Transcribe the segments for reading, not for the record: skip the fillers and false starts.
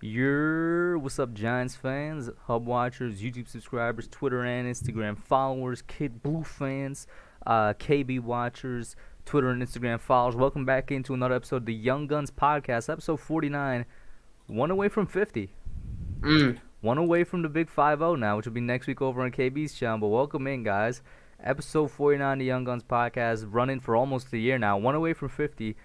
What's up, Giants fans, Hub watchers, YouTube subscribers, Twitter and Instagram followers, Kidblue fans, KB watchers, Twitter and Instagram followers. Welcome back into another episode of the Young Guns Podcast, episode 49. One away from 50. One away from the big 5-0 now, which will be next week over on KB's channel. But welcome in, guys. Episode 49 of the Young Guns Podcast, running for almost a year now. One away from 50,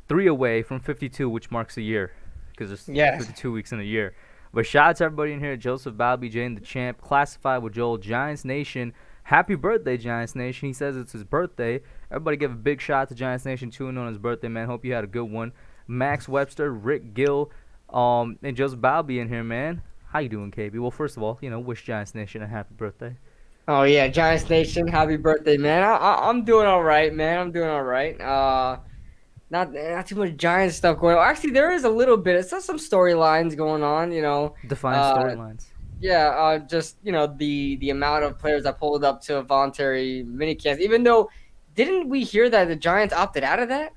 three away from 52, which marks a year. Because there's 52 weeks in a year. But shout out to everybody in here. Joseph Balby, Jane the Champ, Classified with Joel, Giants Nation. Happy birthday, Giants Nation. He says it's his birthday. Everybody give a big shout out to Giants Nation tuning on his birthday, man. Hope you had a good one. Max Webster, Rick Gill, and Joseph Balby in here, man. How you doing, KB? Well, first of all, wish Giants Nation a happy birthday. Oh, yeah, Giants Nation, happy birthday, man. I'm doing all right, man. I'm doing all right. Not too much Giants stuff going on. Actually, there is a little bit. It's some storylines going on, Define storylines. Yeah, just the amount of players that pulled up to voluntary minicamps. Even though, didn't we hear that the Giants opted out of that?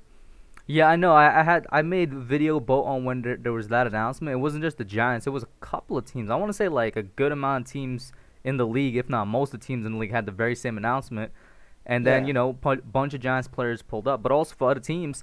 Yeah, I know. I made video boat on when there was that announcement. It wasn't just the Giants. It was a couple of teams. I want to say like a good amount of teams in the league, if not most of the teams in the league, had the very same announcement. And then bunch of Giants players pulled up. But also for other teams,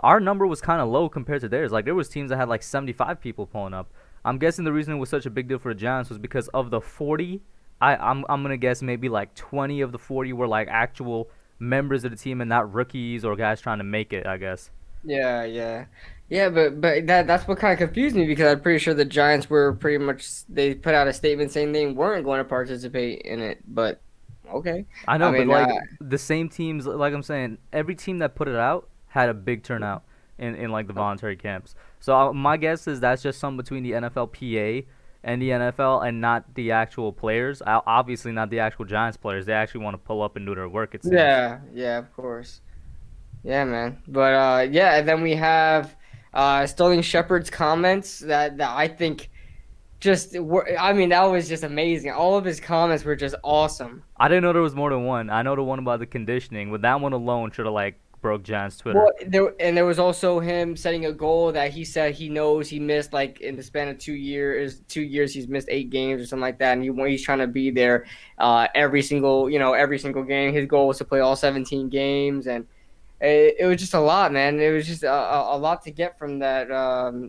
our number was kind of low compared to theirs. Like, there was teams that had like 75 people pulling up. I'm guessing the reason it was such a big deal for the Giants was because of the 40. I'm gonna guess maybe like 20 of the 40 were like actual members of the team and not rookies or guys trying to make it, I guess. Yeah. But that's what kind of confused me, because I'm pretty sure the Giants were pretty much, they put out a statement saying they weren't going to participate in it. But okay, I know, but like the same teams, like I'm saying, every team that put it out had a big turnout in like the voluntary camps. So my guess is that's just something between the NFLPA and the NFL, and not the actual players. Obviously not the actual Giants players. They actually want to pull up and do their work, it seems. Yeah, of course. Yeah, man. But and then we have Sterling Shepard's comments that I think that was just amazing. All of his comments were just awesome. I didn't know there was more than one. I know the one about the conditioning, but that one alone should have like broke Giants Twitter. Well, there was also him setting a goal that he said he knows he missed, like in the span of 2 years. 2 years he's missed 8 games or something like that, and he's trying to be there every single game. His goal was to play all 17 games, and it was just a lot, man. It was just a lot to get from that,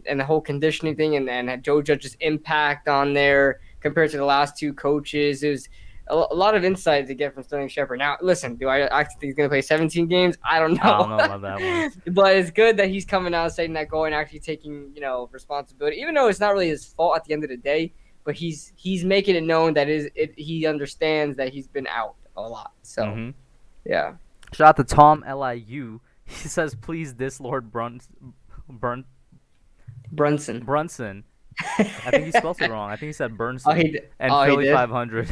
and the whole conditioning thing, and Joe Judge's impact on there compared to the last two coaches. It was a lot of insight to get from Sterling Shepard. Now, listen, do I actually think he's going to play 17 games? I don't know. I don't know about that one. But it's good that he's coming out saying that goal and actually taking, responsibility, even though it's not really his fault at the end of the day. But he's making it known that he understands that he's been out a lot. So, yeah. Shout out to Tom Liu. He says, "Please diss Lord Brunson." I think he spelled it wrong. I think he said Burnson Philly 500.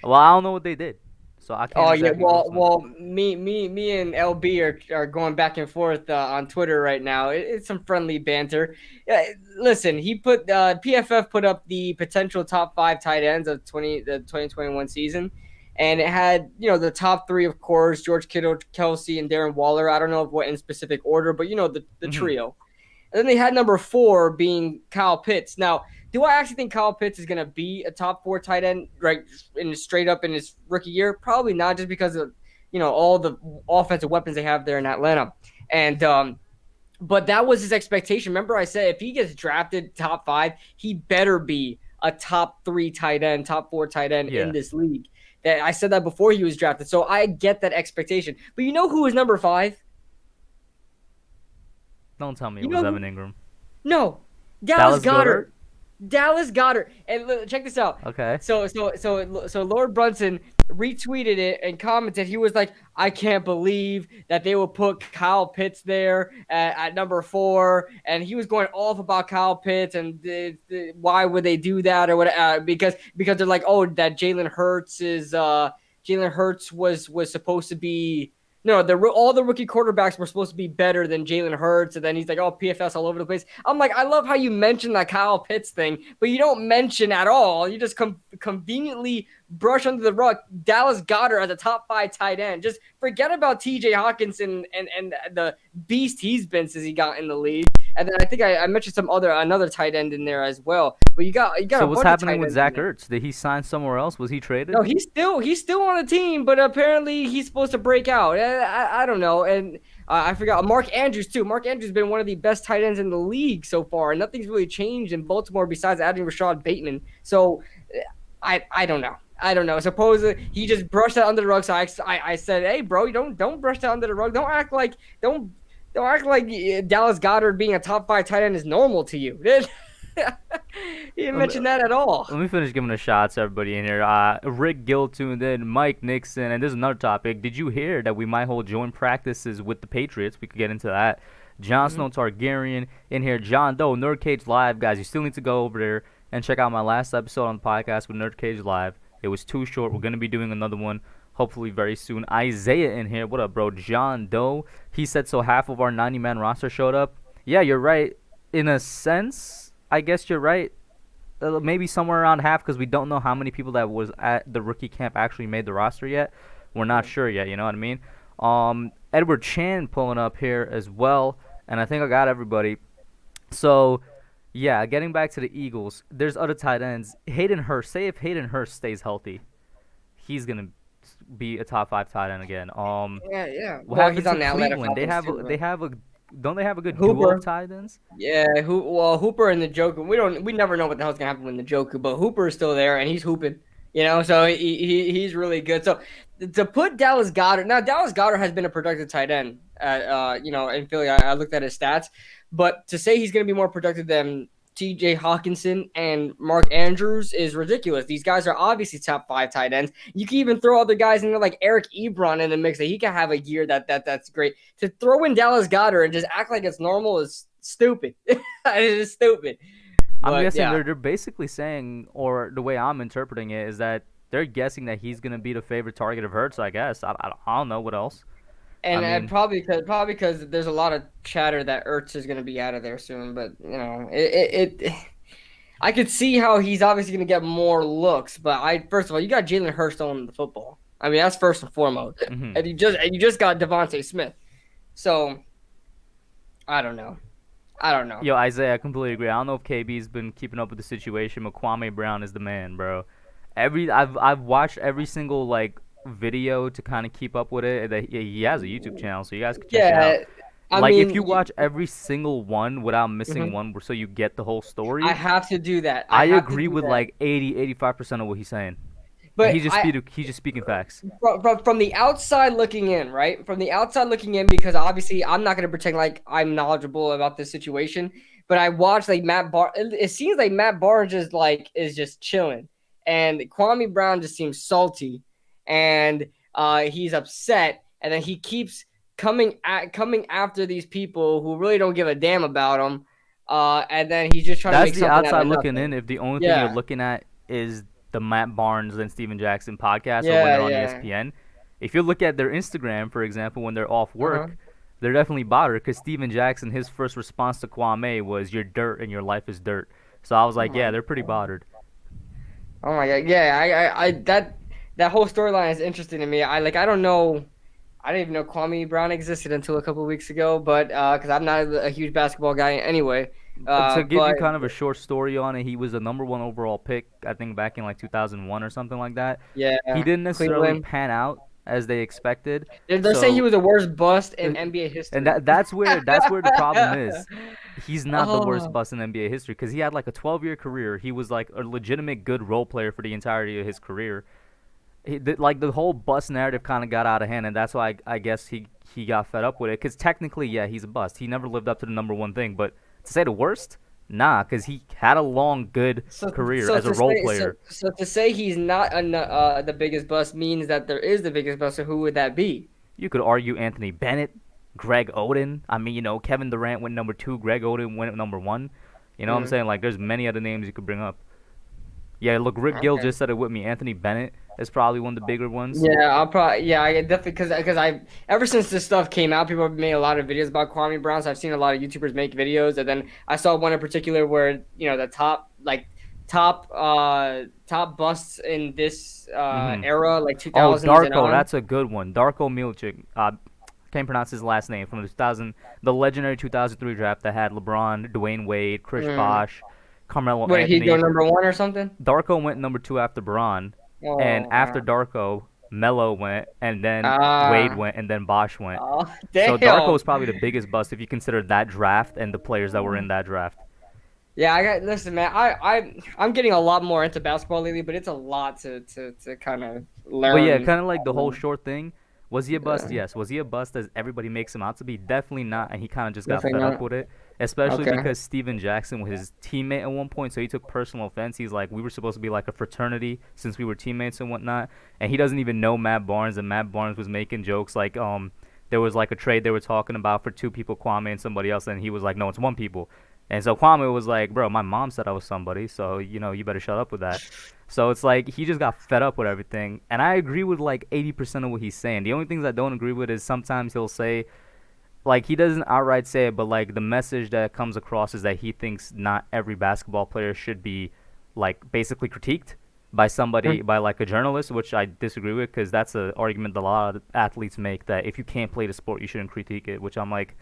Well, I don't know what they did, so I can't. Well, me and LB are going back and forth on Twitter right now. It's some friendly banter. Listen, he put PFF put up the potential top 5 tight ends of the 2021 season. And it had, the top 3, of course, George Kittle, Kelsey, and Darren Waller. I don't know what in specific order, but the trio. And then they had number 4 being Kyle Pitts. Now, do I actually think Kyle Pitts is going to be a top 4 tight end right straight up in his rookie year? Probably not, just because of, all the offensive weapons they have there in Atlanta. And but that was his expectation. Remember I said if he gets drafted top 5, he better be a top 3 tight end, top 4 tight end in this league. That I said that before he was drafted. So I get that expectation. But you know who was number 5? Don't tell me it was Evan Ingram. No. Dallas Goedert. Dallas Goedert. And check this out. Okay. So Lord Brunson retweeted it and commented. He was like, "I can't believe that they would put Kyle Pitts there at number 4." And he was going off about Kyle Pitts and why would they do that or what? Because they're like, "Oh, that Jalen Hurts was supposed to be." No, all the rookie quarterbacks were supposed to be better than Jalen Hurts, and then he's like, "Oh, PFS all over the place." I'm like, I love how you mentioned that Kyle Pitts thing, but you don't mention at all. You just conveniently brush under the rug Dallas Goedert as a top 5 tight end. Just forget about T.J. Hawkinson and the beast he's been since he got in the league. And then I think I mentioned another tight end in there as well. But you got So a what's bunch of happening tight with ends Zach in there. Ertz? Did he sign somewhere else? Was he traded? No, he's still on the team, but apparently he's supposed to break out. I don't know, and I forgot Mark Andrews too. Mark Andrews has been one of the best tight ends in the league so far, and nothing's really changed in Baltimore besides adding Rashad Bateman. So I don't know. I don't know. Suppose he just brushed that under the rug. So I said, hey, bro, you don't brush that under the rug. Don't act like Dallas Goedert being a top 5 tight end is normal to you. He didn't mention that at all. Let me finish giving a shout to everybody in here. Rick Gill tuned in, Mike Nixon, and this is another topic. Did you hear that we might hold joint practices with the Patriots? We could get into that. Jon Snow Targaryen in here. John Doe, Nerd Cage Live, guys. You still need to go over there and check out my last episode on the podcast with Nerd Cage Live. It was too short. We're going to be doing another one hopefully very soon. Isaiah in here. What up, bro? John Doe. He said, so half of our 90-man roster showed up. Yeah, you're right. In a sense, I guess you're right. Maybe somewhere around half because we don't know how many people that was at the rookie camp actually made the roster yet. We're not sure yet, you know what I mean? Edward Chan pulling up here as well, and I think I got everybody. So, yeah, getting back to the Eagles, there's other tight ends. Hayden Hurst, say if Hayden Hurst stays healthy, he's going to be a top 5 tight end again. Yeah. What Well, happens he's on in the Atlanta Cleveland? Don't they have a good duo Hooper. of tight ends? Yeah, Hooper and Njoku. We never know what the hell's gonna happen with Njoku, but Hooper is still there and he's hooping. You know, so he's really good. So to put Dallas Goedert now, Dallas Goedert has been a productive tight end. In Philly, I looked at his stats, but to say he's gonna be more productive than T.J. Hawkinson and Mark Andrews is ridiculous. These guys are obviously top 5 tight ends. You can even throw other guys in there like Eric Ebron in the mix that he can have a year that's great. To throw in Dallas Goedert and just act like it's normal is stupid. It is stupid. I'm guessing they're basically saying, or the way I'm interpreting it, is that they're guessing that he's going to be the favorite target of Hurts, I guess. I don't know what else. And probably because there's a lot of chatter that Ertz is going to be out of there soon. But, you know, I could see how he's obviously going to get more looks. But first of all, you got Jalen Hurst on the football. I mean, that's first and foremost. Mm-hmm. And you just got Devontae Smith. So, I don't know. Yo, Isaiah, I completely agree. I don't know if KB's been keeping up with the situation, but Kwame Brown is the man, bro. I've watched every single video to kind of keep up with it. He has a YouTube channel, so you guys can check it out. If you watch every single one without missing one, so you get the whole story. I have to do that. I agree with 80-85% of what he's saying. But he's just speaking facts. From the outside looking in, right? From the outside looking in, because obviously I'm not going to pretend like I'm knowledgeable about this situation. But I watched Matt Barnes. It seems like Matt Barnes is just chilling, and Kwame Brown just seems salty, and he's upset, and then he keeps coming after these people who really don't give a damn about him, and then he's just trying to make something out of nothing. That's the outside looking in. If the only thing you're looking at is the Matt Barnes and Steven Jackson podcast or when they're on ESPN. If you look at their Instagram, for example, when they're off work, they're definitely bothered because Steven Jackson, his first response to Kwame was, "You're dirt and your life is dirt." So I was like, they're pretty bothered. Oh my god, yeah, I that whole storyline is interesting to me. I don't know. I didn't even know Kwame Brown existed until a couple of weeks ago, but because I'm not a huge basketball guy anyway. To give you kind of a short story on it, he was a number 1 overall pick, I think back in 2001 or something like that. Yeah. He didn't necessarily pan out as they expected. They're saying he was the worst bust in NBA history. And that's where the problem is. He's not the worst bust in NBA history because he had a 12-year career. He was a legitimate good role player for the entirety of his career. The whole bust narrative kind of got out of hand, and that's why I guess he got fed up with it. Because technically, he's a bust. He never lived up to the number 1 thing. But to say the worst, nah, because he had a long, good career as a role player. So to say he's not the biggest bust means that there is the biggest bust. So who would that be? You could argue Anthony Bennett, Greg Oden. I mean, Kevin Durant went number 2. Greg Oden went number 1. You know what I'm saying? There's many other names you could bring up. Yeah, look, Rick Gill just said it with me. Anthony Bennett is probably one of the bigger ones. Yeah, I definitely because I ever since this stuff came out, people have made a lot of videos about Kwame Brown. So I've seen a lot of YouTubers make videos, and then I saw one in particular where the top top busts in this Hmm. era, like Oh, 2000s and Darko, on. that's a good one. Darko Milicic. Can't pronounce his last name, from the legendary 2003 draft that had LeBron, Dwayne Wade, Chris Mm. Bosh, Carmelo Wait, he'd go Anthony. number 1 or something? Darko went number two after Braun, and Oh, after Darko, Melo went, and then Wade ah, went, and then Bosh went. oh, So Darko was damn. probably the biggest bust if you consider that draft and the players that were in that draft. Yeah, listen, man. I'm getting a lot more into basketball lately, but it's a lot to kind of But yeah, learn. kind of like the whole short thing. Was he a bust? Yeah, Yes. Was he a bust as everybody makes him out to be? Definitely not. And he kind of just got definitely fed up not. with it, especially Okay. because Steven Jackson was his teammate at one point. So he took personal offense. He's like, we were supposed to be like a fraternity since we were teammates and whatnot. And he doesn't even know Matt Barnes. And Matt Barnes was making jokes like, there was like a trade they were talking about for two people, Kwame and somebody else. And he was like, no, it's one people. And so Kwame was like, bro, my mom said I was somebody. So, you better shut up with that. So it's like he just got fed up with everything. And I agree with like 80% of what he's saying. The only things I don't agree with is sometimes he'll say, like, he doesn't outright say it, but like the message that comes across is that he thinks not every basketball player should be like basically critiqued by somebody, by like a journalist, which I disagree with because that's an argument that a lot of athletes make that if you can't play the sport, you shouldn't critique it, which I'm like,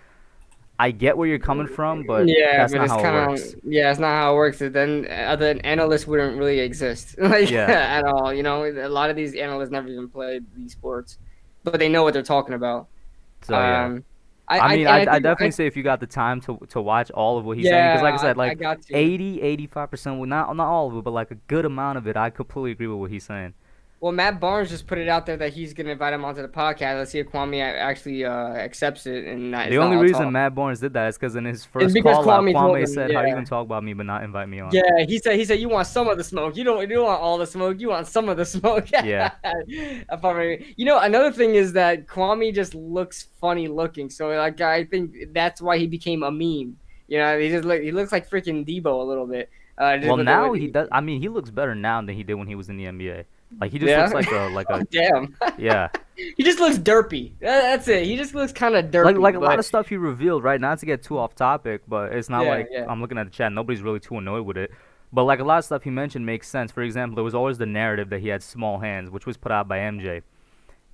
I get where you're coming from, but Yeah, that's but not it's how it kind of works. yeah, it's not how it works. Then other analysts wouldn't really exist like Yeah. at all. A lot of these analysts never even played these sports, but they know what they're talking about. So yeah. Um, I mean, and I I think definitely say if you got the time to watch all of what he's saying, because like I yeah, said, I like got to. 85%, well, not all of it, but like a good amount of it, I completely agree with what he's saying. Well, Matt Barnes just put it out there that he's gonna invite him onto the podcast. Let's see if Kwame actually accepts it, and that The it's not only all reason talk. Matt Barnes did that is because in his It's first because call out, Kwame told Kwame him. said, "How are you Yeah, gonna talk about me but not invite me on?" yeah. He said you want some of the smoke. You don't want all the smoke. You want some of the smoke. Yeah. I probably, another thing is that Kwame just looks funny looking. So like I think that's why he became a meme. He looks like freaking Debo a little bit. Just Well, with now he does. I mean, he looks better now than he did when he was in the NBA. Like he just yeah. looks like Oh a damn. yeah. He just looks derpy. That's it. He just looks kind of Like derpy. a lot But of stuff he revealed, right? Not to get too off topic, but it's not yeah, like yeah. I'm looking at the chat. Nobody's really too annoyed with it. But like a lot of stuff he mentioned makes sense. For example, there was always the narrative that he had small hands, which was put out by MJ,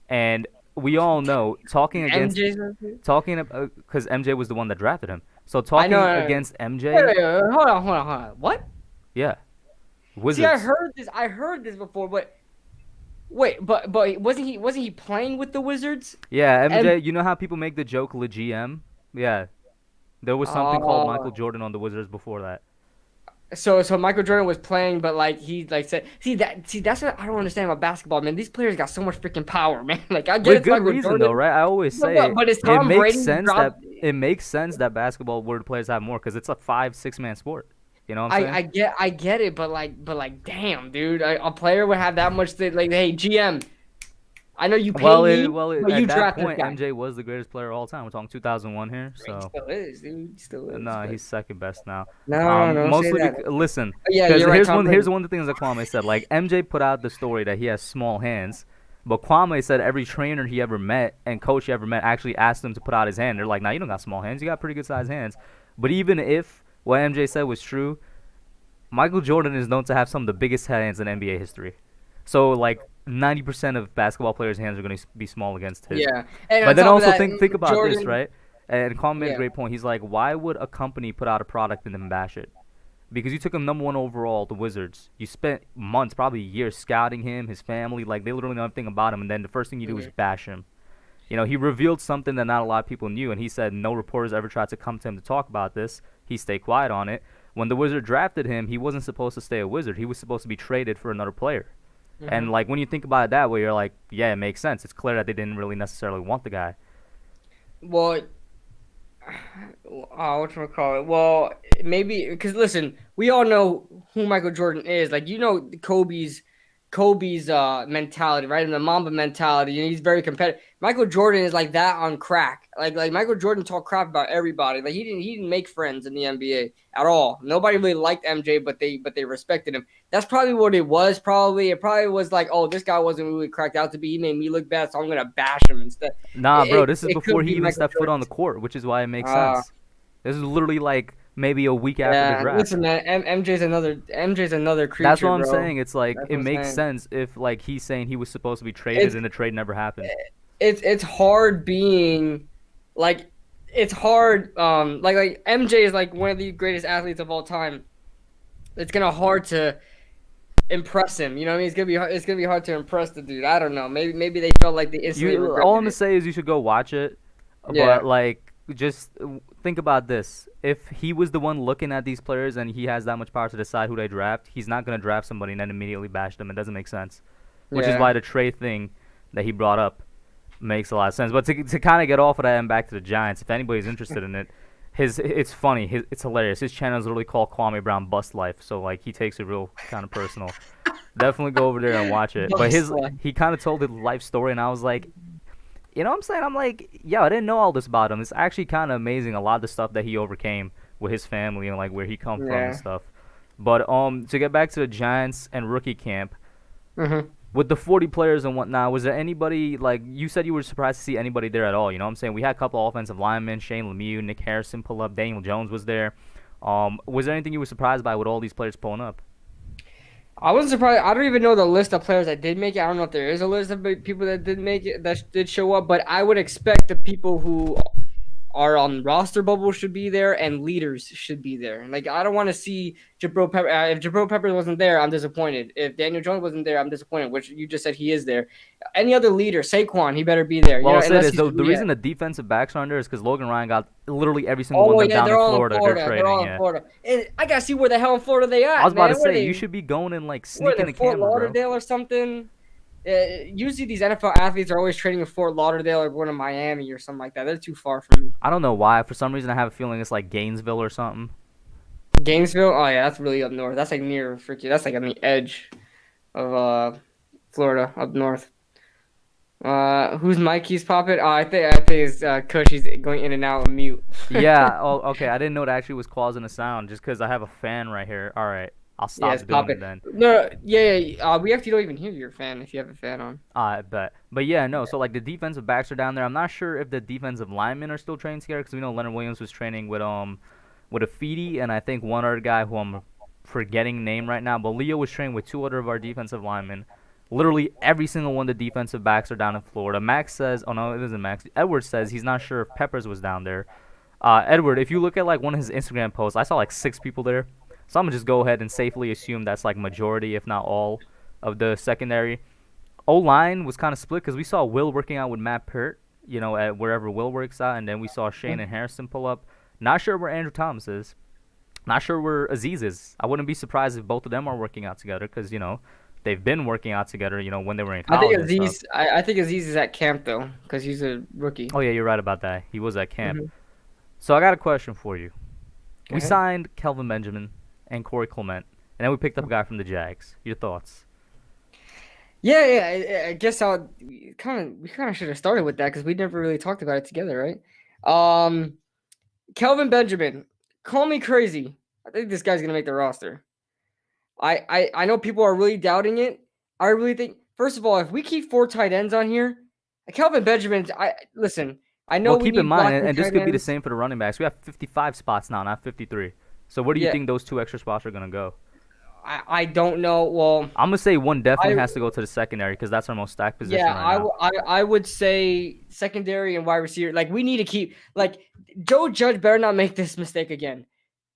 and we all know MJ's. talking because MJ was the one that drafted him. So I talking know. against Wait, MJ, wait, wait, hold on. What? yeah, See, I Wizards. heard this. I heard this before, but wait, but wasn't he playing with the Wizards? Yeah, And MJ. You know how people make the joke, Le GM? Yeah, there was something called oh, Michael Jordan on the Wizards before that. so Michael Jordan was playing, but like he like said, that's what I don't understand about basketball, man. These players got so much freaking power, man. Like I get With it's good Michael reason though, Jordan, right? I always but say but, but it's it Tom makes Brady sense dropped. that basketball word players have more because it's a 5 6 man sport. You know what I'm saying? I get it, but like, damn, dude, a player would have that much. Like, hey, GM, I know you pay me, but At you that draft this point, guy. MJ was the greatest player of all time. We're talking 2001 here, He so still is, dude. He still is. no, But he's second best now. no, don't say Mostly that. listen, Yeah, because you're right, Tom here's Brady. one of the things that Kwame said. Like MJ put out the story that he has small hands, but Kwame said every trainer he ever met and coach he ever met actually asked him to put out his hand. They're like, nah, you don't got small hands. You got pretty good sized hands. But even if what MJ said was true, Michael Jordan is known to have some of the biggest hands in NBA history. So like 90% of basketball players' hands are going to be small against his. Yeah, and on But then top of also that, think about this, Jordan. right? And Kwame made a Yeah. great point. He's like, why would a company put out a product and then bash it? Because you took him number one overall, the Wizards. You spent months, probably years, scouting him, his family. Like they literally know everything about him, and then the first thing you do is Mhm. bash him. He revealed something that not a lot of people knew, and he said no reporters ever tried to come to him to talk about this. He stayed quiet on it. When the Wizard drafted him, he wasn't supposed to stay a Wizard. He was supposed to be traded for another player. And Mhm. like when you think about it that way, you're like, yeah, it makes sense. It's clear that they didn't really necessarily want the guy. Well, whatchamacallit? Well, maybe because listen, we all know who Michael Jordan is. Like Kobe's mentality, right? And the Mamba mentality, and he's very competitive. Michael Jordan is like that on crack. Like Michael Jordan talked crap about everybody. Like he didn't make friends in the NBA at all. Nobody really liked MJ, but they respected him. That's probably what it was. It probably was like, oh, this guy wasn't really cracked out to be. He made me look bad, so I'm gonna bash him instead. Nah, bro, It, this is it before could he be even Michael stepped foot on Jordan. the court, which is why it makes Uh, sense. This is literally like maybe a week after the Yeah, draft. listen, man. MJ's another That's what creature, I'm bro. saying. It's like That's it what I'm makes saying. sense if like he's saying he was supposed to be traded It's and the trade never happened. it's hard being like it's hard like MJ is like one of the greatest athletes of all time. It's gonna hard to impress him. You know what I mean? It's gonna be hard to impress the dude. I don't know. Maybe they felt like they instantly You all I'm regretted gonna it. say is you should go watch it, but Yeah. like just think about this: if he was the one looking at these players and he has that much power to decide who they draft, he's not gonna draft somebody and then immediately bash them. It doesn't make sense. Which is Yeah. why the trade thing that he brought up makes a lot of sense. But to kind of get off of that and back to the Giants, if anybody's interested in it, it's funny. It's hilarious. His channel is literally called Kwame Brown Bust Life. So like he takes it real kind of personal. Definitely go over there and watch it. But Bust life. he kind of told his life story, and I was like, you know what I'm saying? I'm like, yo, I didn't know all this about him. It's actually kind of amazing a lot of the stuff that he overcame with his family and like where he come from and Yeah. stuff. But to get back to the Giants and rookie camp, Mhm. with the 40 players and whatnot, was there anybody like you said you were surprised to see anybody there at all? You know what I'm saying? We had a couple offensive linemen, Shane Lemieux, Nick Harrison pull up, Daniel Jones was there. Was there anything you were surprised by with all these players pulling up? I wasn't surprised. I don't even know the list of players that did make it. I don't know if there is a list of people that did make it that did show up, but I would expect the people who are on roster bubble should be there, and leaders should be there. Like I don't want to see Jabril Pepper. If Jabril Peppers wasn't there, I'm disappointed. If Daniel Jones wasn't there, I'm disappointed. Which you just said he is there. Any other leader, Saquon, he better be there. You Well, know, I'll say unless this he's though: the yeah. reason the defensive backs are under is because Logan Ryan got literally every single one of Oh them yeah, down they're in all in Florida. They're Florida. They're trading, all in yeah. Florida. And I gotta see where the hell in Florida they I was at, about to man. Where say you they? should be going and like Where sneaking they? the Fort camera, bro. Lauderdale or something? Usually these NFL athletes are always training in Fort Lauderdale or going to Miami or something like that. They're too far from me. I don't know why. For some reason, I have a feeling it's like Gainesville or something. Gainesville? Oh yeah, that's really up north. That's like near freaking. That's like on the edge of Florida up north. Who's Mikey's popping? Oh, I think it's Kush. He's going in and out of mute. Yeah. Oh, okay. I didn't know it actually was causing a sound just because I have a fan right here. All right. I'll Yeah, stop it's doing it popping. then. No, yeah. We actually don't even hear your fan if you have a fan on. I bet. But yeah, no. So like the defensive backs are down there. I'm not sure if the defensive linemen are still training together because we know Leonard Williams was training with a Feedy and I think one other guy who I'm forgetting name right now. But Leo was training with two other of our defensive linemen. Literally every single one of the defensive backs are down in Florida. Max says, oh no, it isn't Max. Edward says he's not sure if Peppers was down there. Edward, if you look at like one of his Instagram posts, I saw like 6 people there. So I'm gonna just go ahead and safely assume that's like majority, if not all, of the secondary. O line was kind of split because we saw Will working out with Matt Peart, you know, at wherever Will works out, and then we saw Shane and Harrison pull up. Not sure where Andrew Thomas is. Not sure where Aziz is. I wouldn't be surprised if both of them are working out together because you know they've been working out together, you know, when they were in I think college and stuff. I think Aziz is at camp though because he's a rookie. Oh yeah, you're right about that. He was at camp. Mm-hmm. So I got a question for you. Go We ahead. signed Kelvin Benjamin and Corey Clement, and then we picked up a guy from the Jags. Your thoughts? Yeah. I guess we kind of should have started with that because we never really talked about it together, right? Kelvin Benjamin, call me crazy. I think this guy's gonna make the roster. I know people are really doubting it. I really think first of all, if we keep 4 tight ends on here, Kelvin Benjamin. I listen. I know Well, we keep in need mind, blocking and this tight could be the ends. same for the running backs. We have 55 spots now, not 53. So where do you Yeah, think those 2 extra spots are gonna go? I don't know. Well, I'm gonna say one definitely I has to go to the secondary because that's our most stacked position yeah, right now. I would say secondary and wide receiver. Like we need to keep like Joe Judge better not make this mistake again.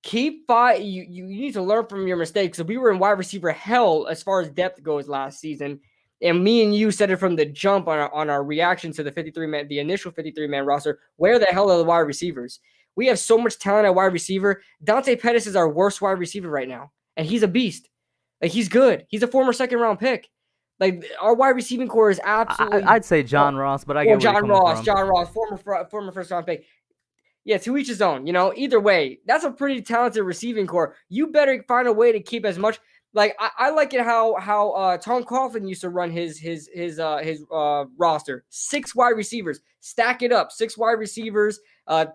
Keep five. You need to learn from your mistakes. So we were in wide receiver hell as far as depth goes last season, and me and you said it from the jump on our reaction to the 53-man, the initial 53-man roster. Where the hell are the wide receivers? We have so much talent at wide receiver. Dante Pettis is our worst wide receiver right now, and he's a beast. Like he's good. He's a former second-round pick. Like our wide receiving core is absolutely. I'd say John Ross, but I Or get where you're John coming Ross, from. former first-round pick. Yeah, to each his own. You know, either way, that's a pretty talented receiving core. You better find a way to keep as much. Like I like it how Tom Coughlin used to run his roster. 6 wide receivers, stack it up. 6 wide receivers,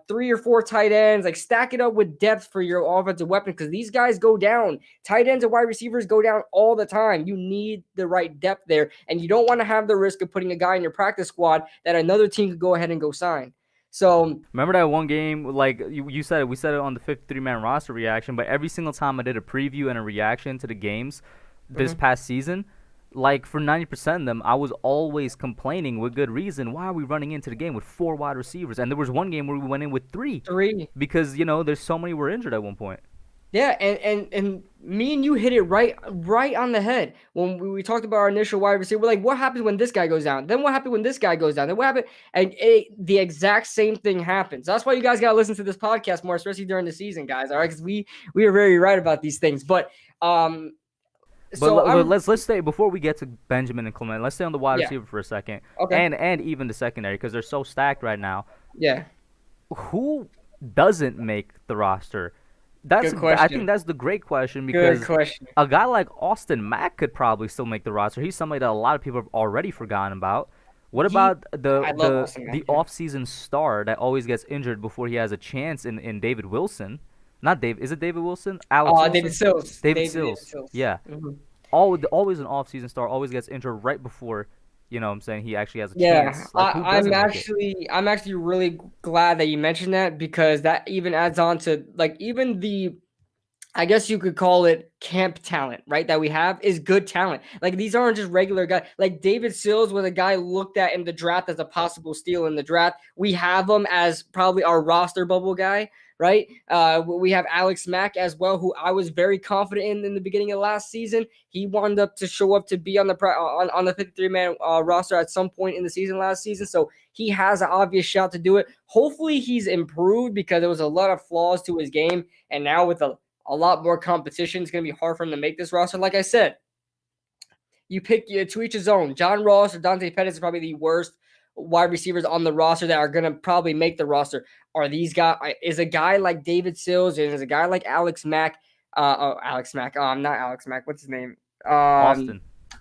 3 or 4 tight ends. Like stack it up with depth for your offensive weapon because these guys go down. Tight ends and wide receivers go down all the time. You need the right depth there, and you don't want to have the risk of putting a guy in your practice squad that another team could go ahead and go sign. So Remember that one game? Like you said it, we said it on the 53-man roster reaction. But every single time I did a preview and a reaction to the games this mhm. past season, like for 90% of them, I was always complaining with good reason. Why are we running into the game with 4 wide receivers? And there was one game where we went in with 3 3. because there's so many were injured at one point. Yeah, and me and you hit it right on the head when we talked about our initial wide receiver. We're like, what happens when this guy goes down? Then what happens when this guy goes down? Then what happened? And the exact same thing happens. That's why you guys gotta listen to this podcast more, especially during the season, guys. All right, because we are very right about these things. But so let's stay before we get to Benjamin and Clement. Let's stay on the wide yeah, receiver for a second, okay, and even the secondary because they're so stacked right now. yeah, Who doesn't make the roster? good question. I think that's the great question Good because question. a guy like Austin Mack could probably still make the roster. He's somebody that a lot of people have already forgotten about. What about I love Austin Mack, the yeah. offseason star that always gets injured before he has a chance in David Wilson? Not Dave. Is it David Wilson? Alex Wilson? David Sills. David Sills. Yeah. Mhm. Always an offseason star. Always gets injured right before. What I'm saying, he actually has a Yeah, chance. Like who doesn't make it? I'm actually really glad that you mentioned that because that even adds on to like even the I guess you could call it camp talent, right? That we have is good talent. Like these aren't just regular guys. Like David Sills was a guy looked at in the draft as a possible steal in the draft. We have him as probably our roster bubble guy, right? We have Alex Mack as well, who I was very confident in the beginning of last season. He wound up to show up to be on the 53-man roster at some point in the season last season. So he has an obvious shot to do it. Hopefully he's improved because there was a lot of flaws to his game. And now with a lot more competition, it's going to be hard for him to make this roster. Like I said, you pick to each his own. John Ross or Dante Pettis is probably the worst wide receivers on the roster that are going to probably make the roster. Are these guys? Is a guy like David Sills and is a guy like Alex Mack? Alex Mack. Not Alex Mack. What's his name?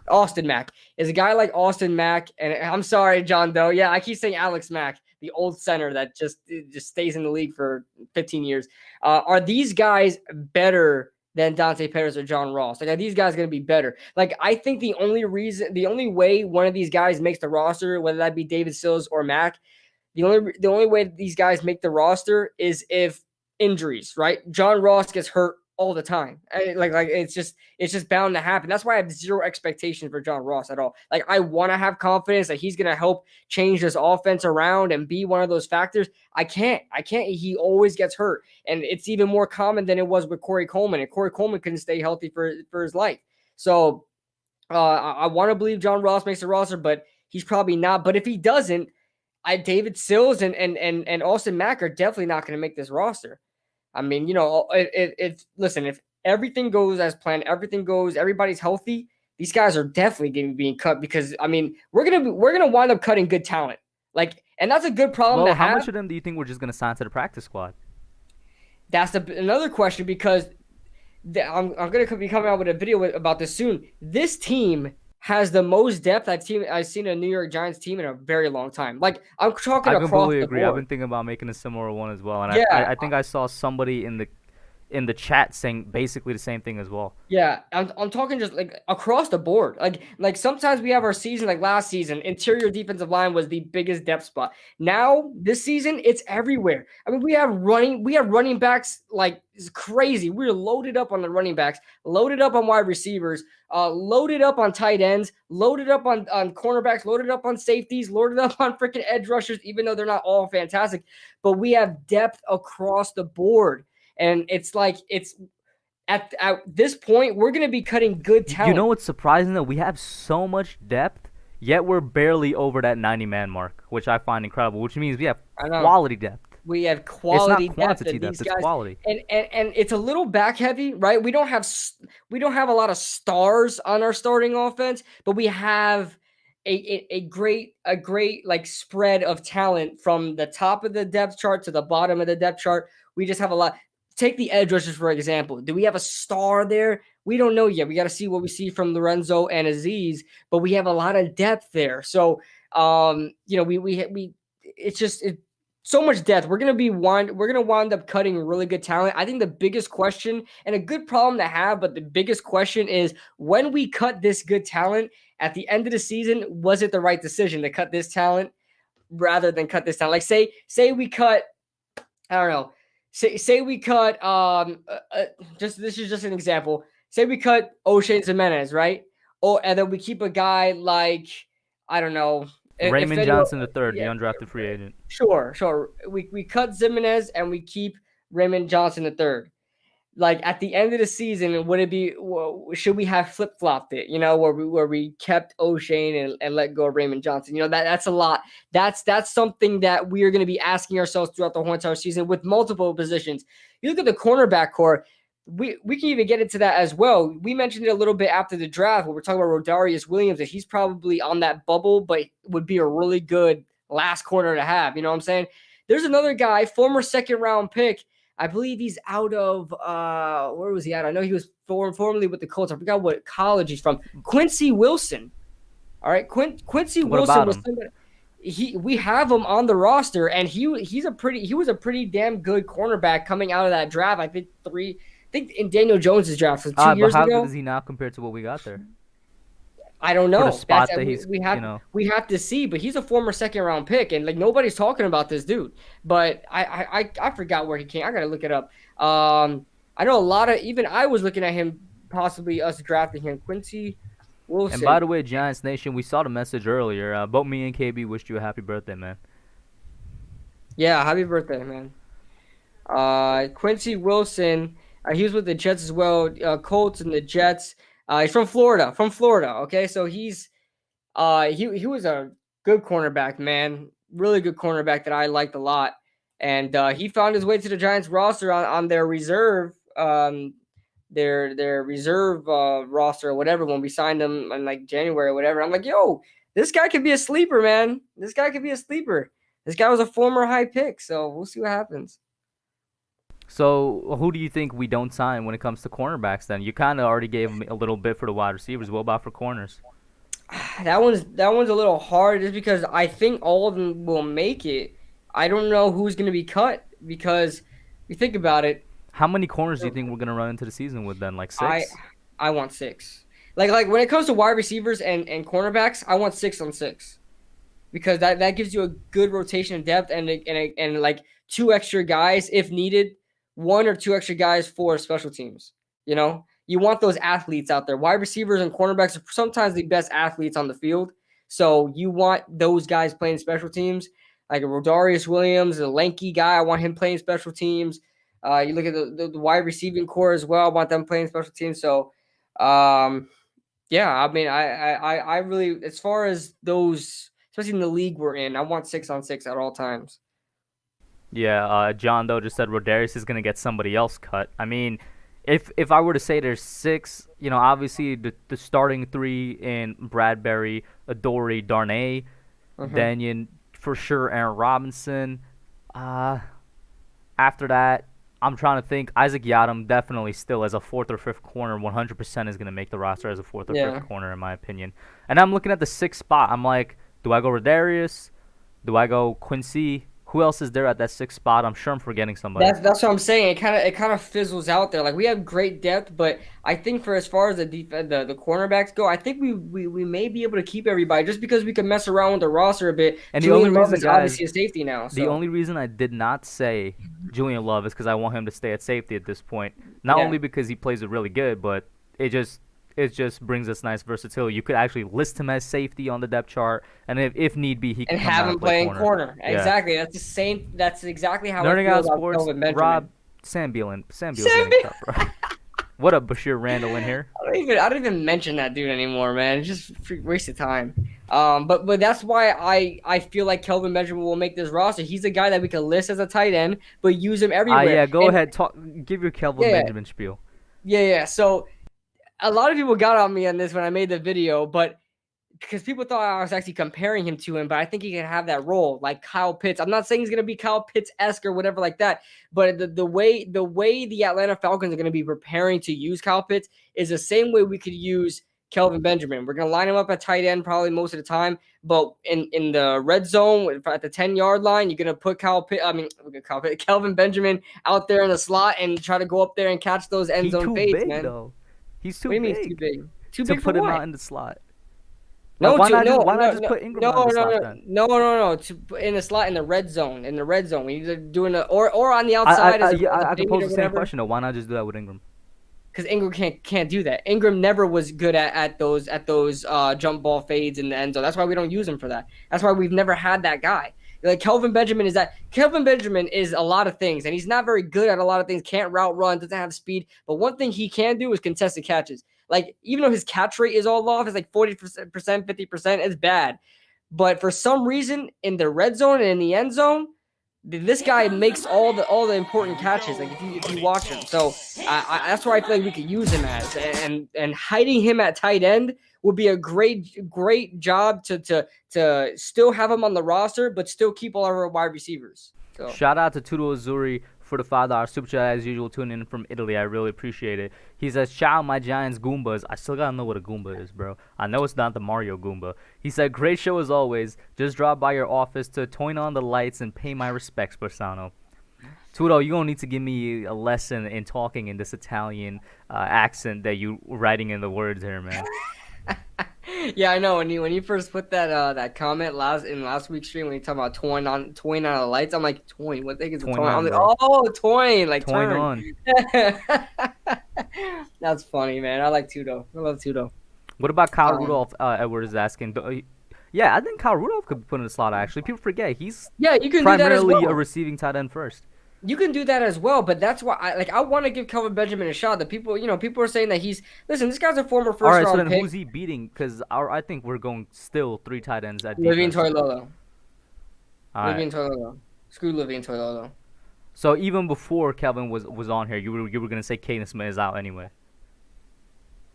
Austin Mack is a guy like Austin Mack, and I'm sorry, John Doe. Yeah, I keep saying Alex Mack, the old center that just stays in the league for 15 years. Are these guys better than Dante Pettis or John Ross? Like, are these guys going to be better? Like, I think the only way one of these guys makes the roster, whether that be David Sills or Mack, the only way these guys make the roster is if injuries, right? John Ross gets hurt all the time. Like it's just bound to happen. That's why I have zero expectations for John Ross at all. Like I want to have confidence that he's going to help change this offense around and be one of those factors. I can't. He always gets hurt, and it's even more common than it was with Corey Coleman. And Corey Coleman couldn't stay healthy for his life. So I want to believe John Ross makes the roster, but he's probably not. But if he doesn't, David Sills and Austin Mack are definitely not going to make this roster. I mean, listen, if everything goes as planned, everybody's healthy, these guys are definitely going to be being cut because I mean, we're gonna wind up cutting good talent. Like, and that's a good problem to have. How much of them do you think we're just gonna sign to the practice squad? That's another question because I'm going to be coming out with a video about this soon. This team has the most depth I've seen a New York Giants team in a very long time. Like I'm talking across the board. I completely agree. I've been thinking about making a similar one as well, and I think I saw somebody in the chat saying basically the same thing as well. Yeah, I'm talking just like across the board. Like sometimes we have our season like last season, interior defensive line was the biggest depth spot. Now this season, it's everywhere. I mean, we have running backs like it's crazy. We're loaded up on the running backs, loaded up on wide receivers, loaded up on tight ends, loaded up on cornerbacks, loaded up on safeties, loaded up on freaking edge rushers, even though they're not all fantastic. But we have depth across the board. And it's like at this point, we're going to be cutting good talent. You know what's surprising, though? We have so much depth, yet we're barely over that 90-man mark, which I find incredible, which means we have quality depth. We have quality depth. It's not quantity depth, it's quality. And it's a little back heavy, right? We don't have a lot of stars on our starting offense, but we have a great like spread of talent from the top of the depth chart to the bottom of the depth chart. We just have a lot. Take the edge rushers, for example. Do we have a star there? We don't know yet. We got to see what we see from Lorenzo and Aziz, but we have a lot of depth there. So, it's so much depth. We're gonna wind up cutting really good talent. I think the biggest question and a good problem to have, but the biggest question is when we cut this good talent at the end of the season, was it the right decision to cut this talent? rather than cut this down. Like say we cut, I don't know. Say we cut just this is just an example. Say we cut O'Shea Jimenez, right? Oh, and then we keep a guy like, I don't know, Raymond Johnson the third, the yeah, undrafted free agent. sure. We cut Jimenez and we keep Raymond Johnson the third. Like at the end of the season, would it be? Should we have flip flopped it? Where we kept O'Shea and let go of Raymond Johnson. That's a lot. That's something that we are going to be asking ourselves throughout the whole entire season with multiple positions. You look at the cornerback core. We can even get into that as well. We mentioned it a little bit after the draft when we're talking about Rodarius Williams, that he's probably on that bubble, but would be a really good last corner to have. You know what I'm saying? There's another guy, former second round pick. I believe he's out of where was he at? I know he was formerly with the Colts. I forgot what college he's from. Quincy Wilson. All right, Quincy Wilson was somebody. We have him on the roster, and he was a pretty damn good cornerback coming out of that draft. I think in Daniel Jones's draft 2 years ago. How good is he now compared to what we got there? I don't know. For the spot that we have to see, but he's a former second round pick, and like nobody's talking about this dude. But I forgot where he came. I gotta look it up. I know a lot of, even I was looking at him, possibly us drafting him, Quincy Wilson. And by the way, Giants Nation, we saw the message earlier. Both me and KB wished you a happy birthday, man. Yeah, happy birthday, man. Quincy Wilson, he was with the Jets as well, Colts and the Jets. He's from Florida. Okay, so he's he was a good cornerback, man. Really good cornerback that I liked a lot. And he found his way to the Giants roster on their reserve, their reserve roster or whatever when we signed him in like January or whatever. I'm like, yo, this guy could be a sleeper, man. This guy could be a sleeper. This guy was a former high pick, so we'll see what happens. So, who do you think we don't sign when it comes to cornerbacks then? You kind of already gave him a little bit for the wide receivers. What about for corners? That one's a little hard just because I think all of them will make it. I don't know who's going to be cut because you think about it. How many corners do you think we're going to run into the season with then? Like 6? I want 6. Like when it comes to wide receivers and cornerbacks, I want 6 on 6. Because that gives you a good rotation of depth and like 2 extra guys if needed. 1 or 2 extra guys for special teams. You want those athletes out there. Wide receivers and cornerbacks are sometimes the best athletes on the field. So you want those guys playing special teams. Like a Rodarius Williams, a lanky guy, I want him playing special teams. You look at the wide receiving core as well. I want them playing special teams. So, yeah, I mean, I really, as far as those, especially in the league we're in, I want 6 on 6 at all times. Yeah, John Doe just said Rodarius is going to get somebody else cut. I mean, if I were to say there's 6, obviously the starting 3 in Bradbury, Adoree, Darnay, Danyon, for sure, Aaron Robinson. After that, I'm trying to think. Isaac Yiadom definitely still as a 4th or 5th corner, 100% is going to make the roster as a 4th or 5th corner, in my opinion. And I'm looking at the 6th spot. I'm like, do I go Rodarius? Do I go Quincy? Who else is there at that 6th spot? I'm sure I'm forgetting somebody. That's what I'm saying. It kind of fizzles out there. Like we have great depth, but I think for as far as the cornerbacks go, I think we may be able to keep everybody just because we can mess around with the roster a bit. And Julian Love is obviously a safety now. So. The only reason I did not say Julian Love is because I want him to stay at safety at this point. Not only because he plays it really good, but it just brings us nice versatility. You could actually list him as safety on the depth chart, and if need be, he can come have out him playing corner. Yeah. Exactly. That's the same. That's exactly how Learning I out feel sports. about Kelvin Rob Sam Beelan. Getting cut, bro. What up, Bashir Randall in here? I don't even mention that dude anymore, man. It's just a waste of time. But that's why I feel like Kelvin Benjamin will make this roster. He's a guy that we can list as a tight end, but use him everywhere. Yeah, go ahead. Give your Kelvin Benjamin spiel. Yeah. So a lot of people got on me on this when I made the video, but because people thought I was actually comparing him to him, but I think he can have that role like Kyle Pitts. I'm not saying he's going to be Kyle Pitts-esque or whatever like that, but the way the Atlanta Falcons are going to be preparing to use Kyle Pitts is the same way we could use Kelvin Benjamin. We're going to line him up at tight end probably most of the time, but in the red zone at the 10-yard line, you're going to put Kelvin Benjamin out there in the slot and try to go up there and catch those end zone fades, man. Though. He's too big. What do you mean too big? Too big to put him out in the slot. Like No, why to not just no why not no just no put Ingram no on the no slot no then? no. In the slot in the red zone. In the red zone, when you're doing a or on the I outside I I, as a, yeah, as a I could fade pose or the same whatever. question though. Why not just do that with Ingram? Because Ingram can't do that. Ingram never was good at those jump ball fades in the end zone. That's why we don't use him for that. That's why we've never had that guy. Like Kelvin Benjamin is a lot of things, and he's not very good at a lot of things. Can't route run, doesn't have speed. But one thing he can do is contested catches. Like even though his catch rate is all off, it's like 40%, 50%. It's bad. But for some reason, in the red zone and in the end zone, this guy makes all the important catches. Like if you watch him, so that's where I feel like we could use him as, and hiding him at tight end would be a great job to still have him on the roster, but still keep all our wide receivers. So Shout out to Tudo Azuri for the $5 super chat as usual. Tuning in from Italy, I really appreciate it. He says, "Ciao, my Giants Goombas." I still gotta know what a Goomba is, bro. I know it's not the Mario Goomba. He said, "Great show as always. Just drop by your office to turn on the lights and pay my respects, Persano." Tudo, you're gonna need to give me a lesson in talking in this Italian accent that you writing in the words here, man. yeah, I know when you first put that comment last week's stream when you talk about toying on the lights, I'm like toying. What the heck is a Toying toying? on, I'm like, bro. oh, toying, like Toying turn. on. That's funny, man. I like Tudo. I love Tudo. What about Kyle Rudolph? Edward is asking. Yeah, I think Kyle Rudolph could be put in the slot. Actually, people forget he's Yeah, you can do that as primarily well. a receiving tight end first. You can do that as well, but that's why I want to give Kelvin Benjamin a shot. That people are saying that listen. This guy's a former All right, first so round then pick. who's he beating? Because I think we're going still 3 tight ends at Levine defense. Toilolo. All Levine right. Toilolo. Screw Levine Toilolo. So even before Kelvin was on here, you were gonna say Caden Smith is out anyway.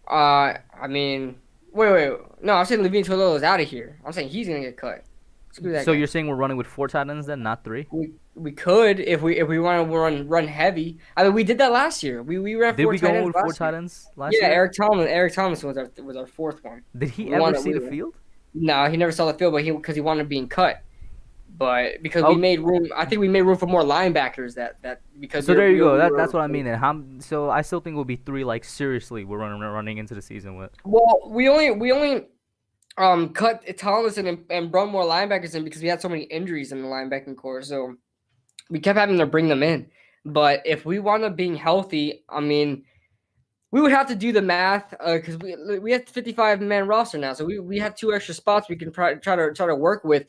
I mean, wait. No, I'm saying Levine Toilolo is out of here. I'm saying he's gonna get cut. Screw that So guy. you're saying we're running with 4 tight ends then, not 3? We could if we want to run heavy. I mean, we did that last year. We ran Did 4 we tight go ends with 4 last tight year. ends last Yeah, year? Eric Thomas was our fourth one. Did he ever see the field? No, he never saw the field, but because he wanted being cut. But because Oh. we made room, I think we made room for more linebackers. That because So there you go. That's what I mean. And so I still think we'll be 3. Like seriously, we're running into the season with. Well, we only cut Thomas and brought more linebackers in because we had so many injuries in the linebacking core. So we kept having to bring them in. But if we wound up being healthy, I mean, we would have to do the math because we have 55-man roster now, so we have 2 extra spots we can try to work with.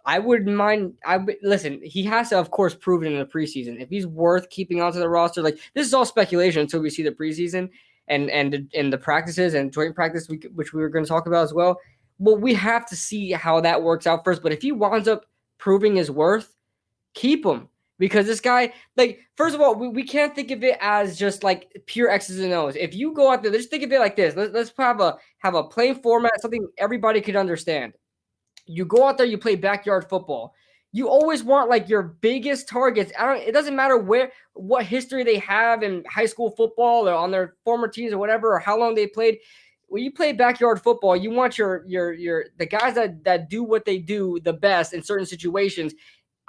I wouldn't mind. Listen. He has to, of course, prove it in the preseason. If he's worth keeping onto the roster, like this is all speculation until we see the preseason and the practices and joint practice, which we were going to talk about as well. Well, we have to see how that works out first. But if he winds up proving his worth, keep him. Because this guy, like, first of all, we can't think of it as just like pure X's and O's. If you go out there, just think of it like this. Let's have a plain format, something everybody could understand. You go out there, you play backyard football. You always want like your biggest targets. It doesn't matter what history they have in high school football or on their former teams or whatever, or how long they played. When you play backyard football, you want the guys that do what they do the best in certain situations.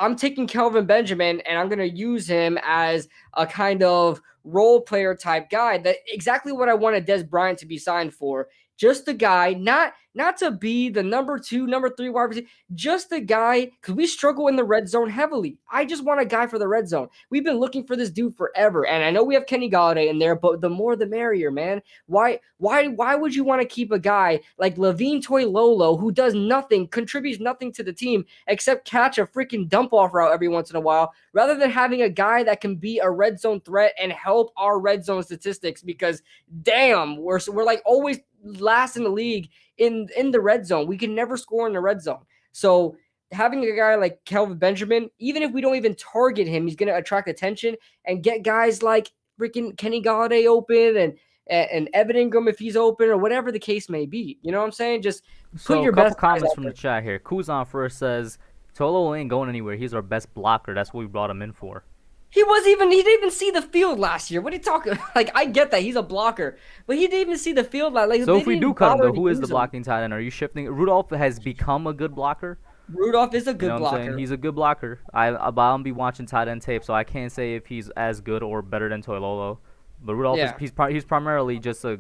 I'm taking Kelvin Benjamin and I'm going to use him as a kind of role player type guy. That exactly what I wanted Des Bryant to be signed for. Just the guy, not to be the number 2, number 3 wide receiver, just the guy, because we struggle in the red zone heavily. I just want a guy for the red zone. We've been looking for this dude forever, and I know we have Kenny Golladay in there, but the more the merrier, man. Why would you want to keep a guy like Levine Toilolo who does nothing, contributes nothing to the team except catch a freaking dump off route every once in a while, rather than having a guy that can be a red zone threat and help our red zone statistics? Because damn, we're like always last in the league in the red zone. We can never score in the red zone. So having a guy like Kelvin Benjamin, even if we don't even target him, he's going to attract attention and get guys like freaking Kenny Golladay open and Evan Ingram if he's open or whatever the case may be. You know what I'm saying? Just put your best guys comments out from there. the chat here. Kuzan first says, Tolo ain't going anywhere. He's our best blocker. That's what we brought him in for. He didn't even see the field last year. What are you talking about? Like, I get that he's a blocker, but he didn't even see the field. Like, So if we do cut him, though, who is the use him. blocking tight end? Are you shifting? Rudolph has become a good blocker. Rudolph is a good You know what I'm blocker. saying? He's a good blocker. I'll be watching tight end tape, so I can't say if he's as good or better than Toilolo. But Rudolph Yeah. he's primarily just a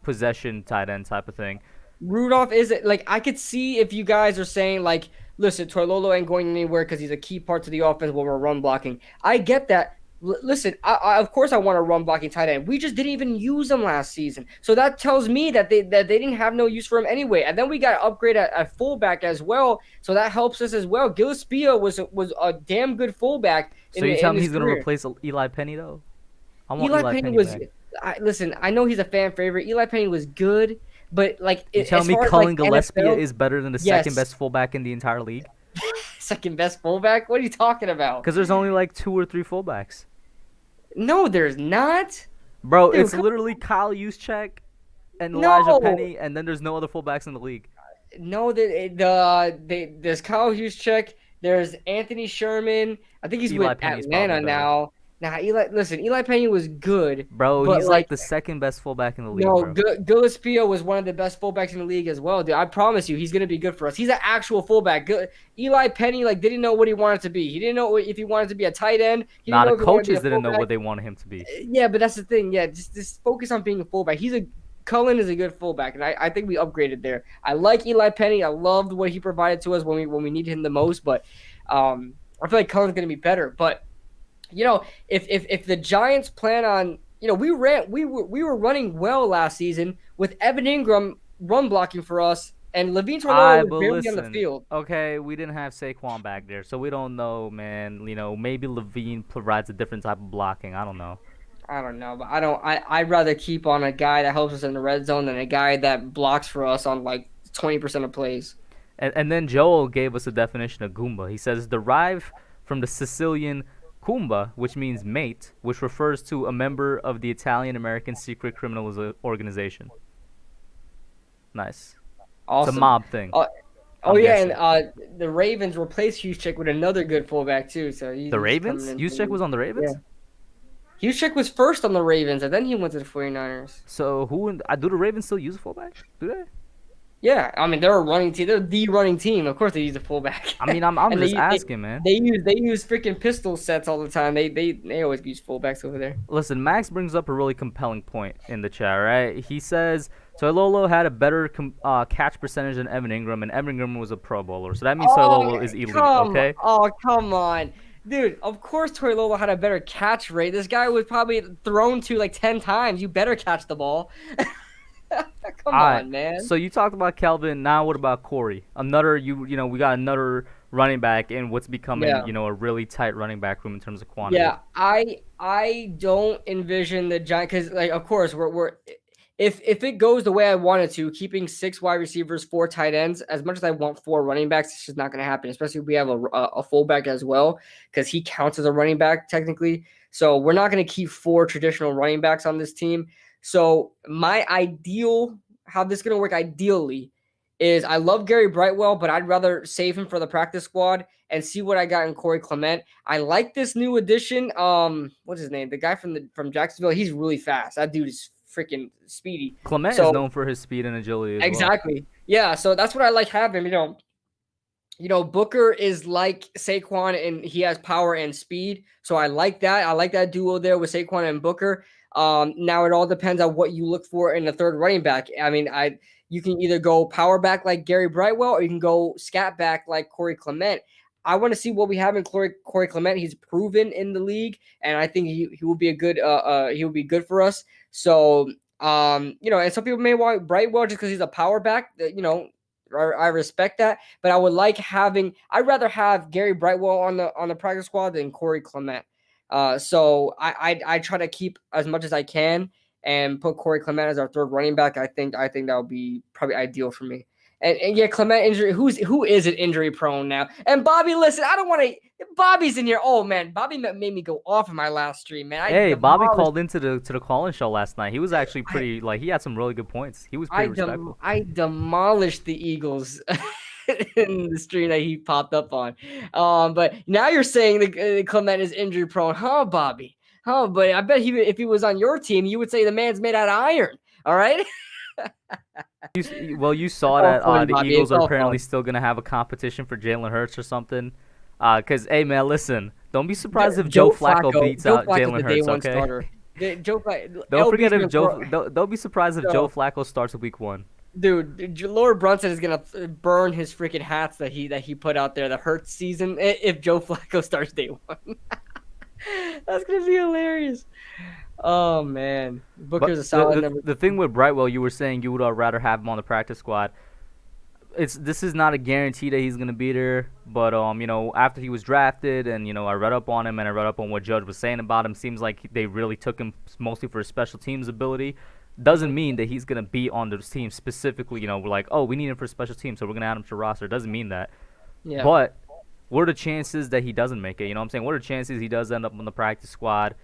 possession tight end type of thing. Rudolph is like I could see if you guys are saying like, listen, Toilolo ain't going anywhere because he's a key part to the offense when we're run blocking. I get that. Listen, of course I want a run blocking tight end. We just didn't even use him last season, so that tells me that they didn't have no use for him anyway. And then we got to upgrade at fullback as well, so that helps us as well. Gillespie was a damn good fullback. So you tell me he's going to replace Eli Penny though? I want Eli Eli Penny Penny was. back. Listen, I know he's a fan favorite. Eli Penny was good, but like You tell as me far as Cullen like Gillespie NFL, is better than the yes. second best fullback in the entire league? Second best fullback? What are you talking about? Because there's only like 2 or 3 fullbacks. No, there's not. Bro, Dude, it's literally Kyle Juszczyk and Elijah No. Penny, and then there's no other fullbacks in the league. No, there's Kyle Juszczyk. There's Anthony Sherman. I think he's Eli with Penny's Atlanta probably better. now. Nah, Eli Penny was good. Bro, but he's like the second best fullback in the league, bro. Gillespie was one of the best fullbacks in the league as well, dude. I promise you, he's gonna be good for us. He's an actual fullback. Eli Penny didn't know what he wanted to be. He didn't know if he wanted to be a tight end. He Nah, didn't the know if he wanted to be coaches a didn't know fullback. what they wanted him to be. Yeah, but that's the thing. Yeah, just focus on being a fullback. Cullen is a good fullback, and I think we upgraded there. I like Eli Penny. I loved what he provided to us when we needed him the most, but I feel like Cullen's gonna be better. But if the Giants plan on, we were running well last season with Evan Ingram run blocking for us, and Levine Toilolo was barely on the field. Okay, we didn't have Saquon back there, so we don't know, man. Maybe Levine provides a different type of blocking. I don't know. I don't know, but I'd rather keep on a guy that helps us in the red zone than a guy that blocks for us on 20% of plays. And then Joel gave us a definition of Goomba. He says derived from the Sicilian Kumba, which means mate, which refers to a member of the Italian-American secret criminal organization. Nice. Awesome. It's a mob thing. And the Ravens replaced Juszczyk with another good fullback too. So the Ravens? Juszczyk was on the Ravens? Yeah. Juszczyk was first on the Ravens, and then he went to the 49ers. So do the Ravens still use a fullback? Do they? Yeah, I mean they're a running team. They're the running team. Of course they use a fullback. I mean, I'm just asking, man. They use freaking pistol sets all the time. They always use fullbacks over there. Listen, Max brings up a really compelling point in the chat, right? He says Toilolo had a better catch percentage than Evan Ingram, and Evan Ingram was a Pro Bowler, so that means Toilolo is elite. Okay? Oh, come on. Dude, of course Toilolo had a better catch rate. This guy was probably thrown to 10 times. You better catch the ball. Come on, man. So you talked about Kelvin. Now what about Corey? We got another running back in what's becoming, a really tight running back room in terms of quantity. Yeah, I don't envision the Giants because, of course, we're if it goes the way I want it to, keeping 6 wide receivers, 4 tight ends, as much as I want 4 running backs, it's just not going to happen. Especially if we have a fullback as well, because he counts as a running back technically. So we're not going to keep 4 traditional running backs on this team. So how this is going to work ideally is I love Gary Brightwell, but I'd rather save him for the practice squad and see what I got in Corey Clement. I like this new addition. What's his name? The guy from Jacksonville. He's really fast. That dude is freaking speedy. Clement is known for his speed and agility as exactly. well. Yeah, so that's what I like having. Booker is like Saquon, and he has power and speed. So I like that. I like that duo there with Saquon and Booker. Now it all depends on what you look for in the third running back. I mean, you can either go power back like Gary Brightwell, or you can go scat back like Corey Clement. I want to see what we have in Corey Clement. He's proven in the league, and I think he will be he will be good for us. So, and some people may want Brightwell just because he's a power back. I respect that, but I'd rather have Gary Brightwell on the practice squad than Corey Clement. So I try to keep as much as I can and put Corey Clement as our third running back. I think that would be probably ideal for me. And yeah, Clement injury. Who is it injury prone now? And Bobby, listen, I don't want to. Bobby's in here. Oh man, Bobby made me go off in my last stream, man. Bobby called into the call-in show last night. He was actually pretty he had some really good points. He was pretty respectful. I demolished the Eagles in the stream that he popped up on. But now you're saying the Clement is injury prone, huh, Bobby? Huh, but I bet if he was on your team, you would say the man's made out of iron. All right. You saw that the Eagles are apparently still going to have a competition for Jalen Hurts or something. Because, hey, man, listen, don't be surprised if Joe Flacco beats out Jalen Hurts, okay? Don't be surprised if Joe Flacco starts week 1. Dude, Laura Brunson is gonna burn his freaking hats that he put out there. The Hurts season, if Joe Flacco starts day one, that's gonna be hilarious. Oh man, But Booker's a the, solid the number the thing 2. with Brightwell, you were saying you would rather have him on the practice squad. This is not a guarantee that he's gonna be there, but after he was drafted, and I read up on him and I read up on what Judge was saying about him. Seems like they really took him mostly for his special teams ability. Doesn't mean that he's gonna be on the team specifically. We're like, oh, we need him for special teams, so we're gonna add him to roster. Doesn't mean that. Yeah, But what are the chances that he doesn't make it? You know what I'm saying? What are the chances he does end up on the practice squad?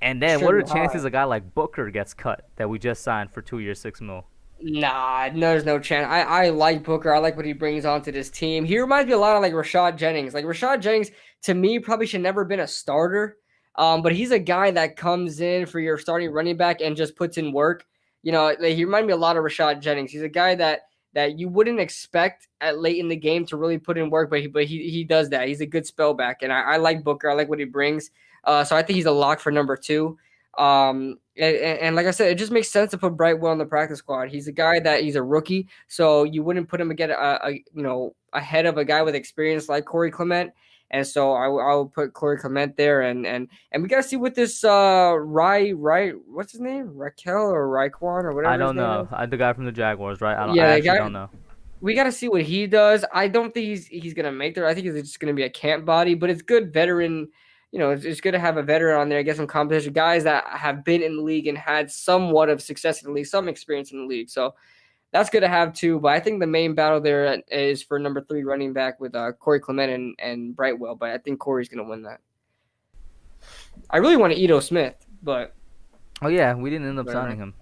And then what are extremely the high. chances a guy like Booker gets cut that we just signed for 2 years, 6 mil? Nah, no, there's no chance. I like Booker. I like what he brings onto this team. He reminds me a lot of like Rashad Jennings. Like Rashad Jennings, to me, probably should never been a starter. But he's a guy that comes in for your starting running back and just puts in work. Like, he reminds me a lot of Rashad Jennings. He's a guy that you wouldn't expect at late in the game to really put in work, but he does that. He's a good spell back, and I like Booker. I like what he brings. So I think he's a lock for number 2. And like I said, it just makes sense to put Brightwell on the practice squad. He's a guy that he's a rookie, so you wouldn't put him again, ahead of a guy with experience like Corey Clement. And so I will put Corey Clement there, and we gotta see what this what's his name, Raquel or Raekwon or I whatever his don't name know. is. The guy from the Jaguars, right? I Yeah, the actually guy. don't know. We got to see what he does. I don't think he's gonna make there. I think he's just gonna be a camp body, but it's good veteran. It's good to have a veteran on there, get some competition, guys that have been in the league and had somewhat of success in the league, some experience in the league. So that's good to have too. But I think the main battle there is for number 3 running back with Corey Clement and Brightwell. But I think Corey's gonna win that. I really want to Ito Smith, but Oh yeah, we didn't end up signing whatever. him.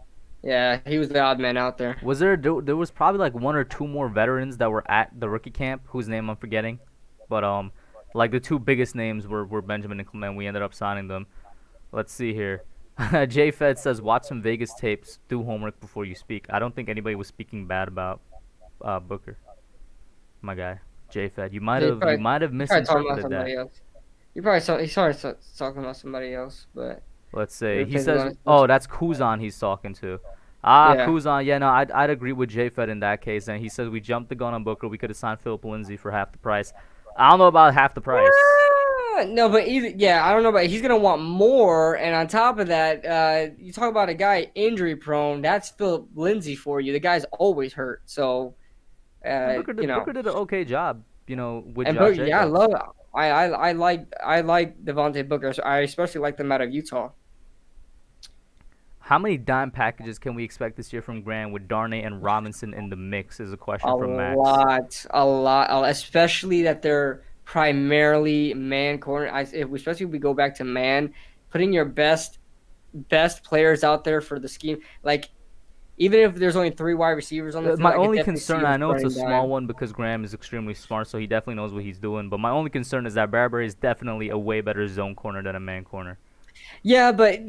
Yeah, he was the odd man out there. There was probably like one or two more veterans that were at the rookie camp whose name I'm forgetting, but like the two biggest names were Benjamin and Clement. We ended up signing them. Let's see here. J Fed says watch some Vegas tapes, do homework before you speak. I don't think anybody was speaking bad about Booker, my guy. J Fed, Yeah, you might have you probably talking about misinterpreted that. somebody else. You probably saw he started talking about somebody else, but Let's it say he depends says, on his "Oh, position. that's Kuzan he's talking to." Ah, Yeah. Kuzan. Yeah, no, I'd agree with J-Fed in that case. And he says we jumped the gun on Booker. We could have signed Philip Lindsay for half the price. I don't know about half the price. No, but I don't know, but he's gonna want more. And on top of that, you talk about a guy injury prone. That's Philip Lindsay for you. The guy's always hurt. So, And uh, you know, Booker did an okay job, with and Josh but yeah, I Jacobs. love. I like Devontae Booker. So I especially like them out of Utah. How many dime packages can we expect this year from Grant with Darnay and Robinson in the mix? Is a question from Max. A lot, especially that they're primarily man corner. Especially if we go back to man, putting your best players out there for the scheme. Like, even if there's only 3 wide receivers on the field, My I could only definitely see concern, us I know it's a running small dime. one because Graham is extremely smart, so he definitely knows what he's doing. But my only concern is that Bradbury is definitely a way better zone corner than a man corner. Yeah, but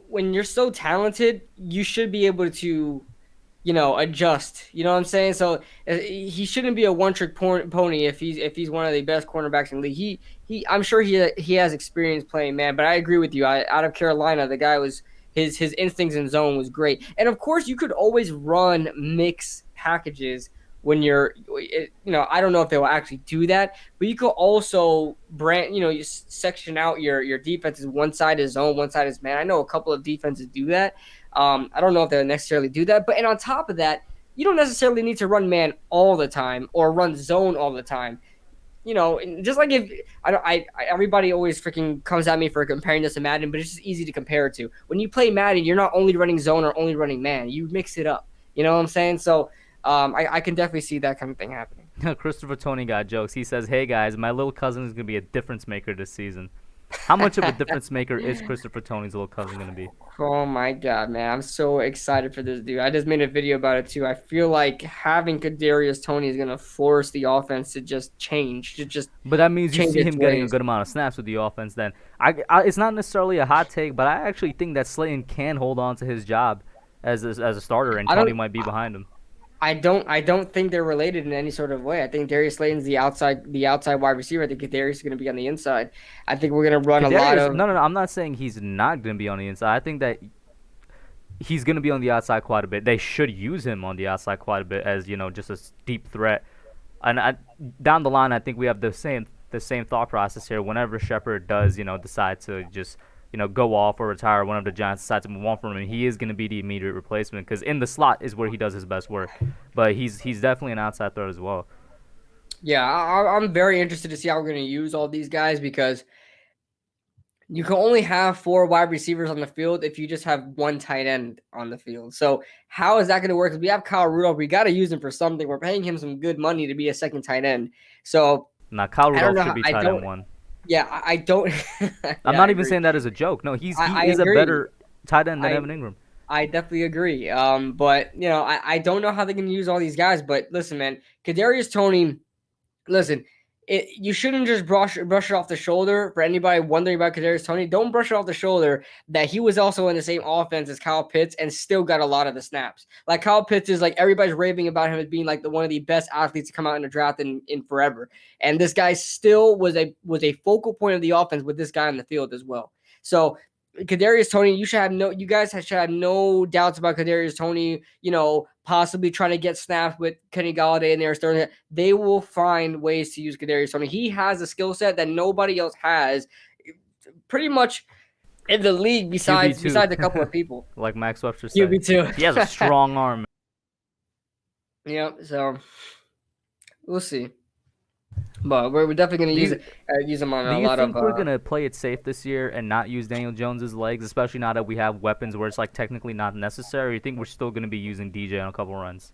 when you're so talented, you should be able to adjust. You know what I'm saying? So he shouldn't be a one-trick pony if he's one of the best cornerbacks in the league. I'm sure he has experience playing man, but I agree with you. Out of Carolina, the guy was his instincts in zone was great, and of course you could always run mix packages when I don't know if they will actually do that, but you could also you section out your defenses. One side is zone, one side is man. I know a couple of defenses do that. I don't know if they'll necessarily do that, and on top of that, you don't necessarily need to run man all the time or run zone all the time. Just like if everybody always freaking comes at me for comparing this to Madden, but it's just easy to compare it to. When you play Madden, you're not only running zone or only running man. You mix it up. You know what I'm saying? So I can definitely see that kind of thing happening. Christopher Tony got jokes. He says, "Hey guys, my little cousin is gonna be a difference maker this season." How much of a difference maker is Christopher Tony's little cousin gonna be? Oh my god, man! I'm so excited for this dude. I just made a video about it too. I feel like having Kadarius Toney is gonna force the offense to just change, to just But that means you change see its him getting a ways. good amount of snaps with the offense. Then it's not necessarily a hot take, but I actually think that Slayton can hold on to his job as a starter, and I Tony don't. might be behind him. I don't think they're related in any sort of way. I think Darius Slayton's the outside wide receiver. I think Kadarius is gonna be on the inside. I think we're gonna run a lot Kadarius, of. no, I'm not saying he's not gonna be on the inside. I think that he's going to be on the outside quite a bit. They should use him on the outside quite a bit as just a deep threat. And down the line, I think we have the same thought process here. Whenever Shepard does decide to just go off or retire, whenever the Giants decide to move on from him, he is going to be the immediate replacement because in the slot is where he does his best work. But he's definitely an outside threat as well. Yeah, I'm very interested to see how we're going to use all these guys because you can only have 4 wide receivers on the field if you just have 1 tight end on the field. So how is that going to work? Because we have Kyle Rudolph. We got to use him for something. We're paying him some good money to be a second tight end. So now Kyle Rudolph should be tight end 1. Yeah, I don't. I'm not even saying that as a joke. No, he is a better tight end than Evan Ingram. I definitely agree. But I don't know how they can use all these guys. But listen, man, Kadarius Toney. Listen, you shouldn't just brush it off the shoulder. For anybody wondering about Kadarius Toney, don't brush it off the shoulder that he was also in the same offense as Kyle Pitts and still got a lot of the snaps. Like Kyle Pitts is like everybody's raving about him as being like one of the best athletes to come out in the draft in forever. And this guy still was a focal point of the offense with this guy on the field as well. So Kadarius Toney, you guys should have no doubts about Kadarius Toney, possibly trying to get snaps with Kenny Golladay in there. They will find ways to use Kadarius Toney. He has a skill set that nobody else has pretty much in the league besides a couple of people. Like Max Webster said. QB2. He has a strong arm. Yep, so we'll see. But we're definitely going to use him on a lot of. Do you think we're going to play it safe this year and not use Daniel Jones's legs, especially now that we have weapons where it's like technically not necessary? Or you think we're still going to be using DJ on a couple runs?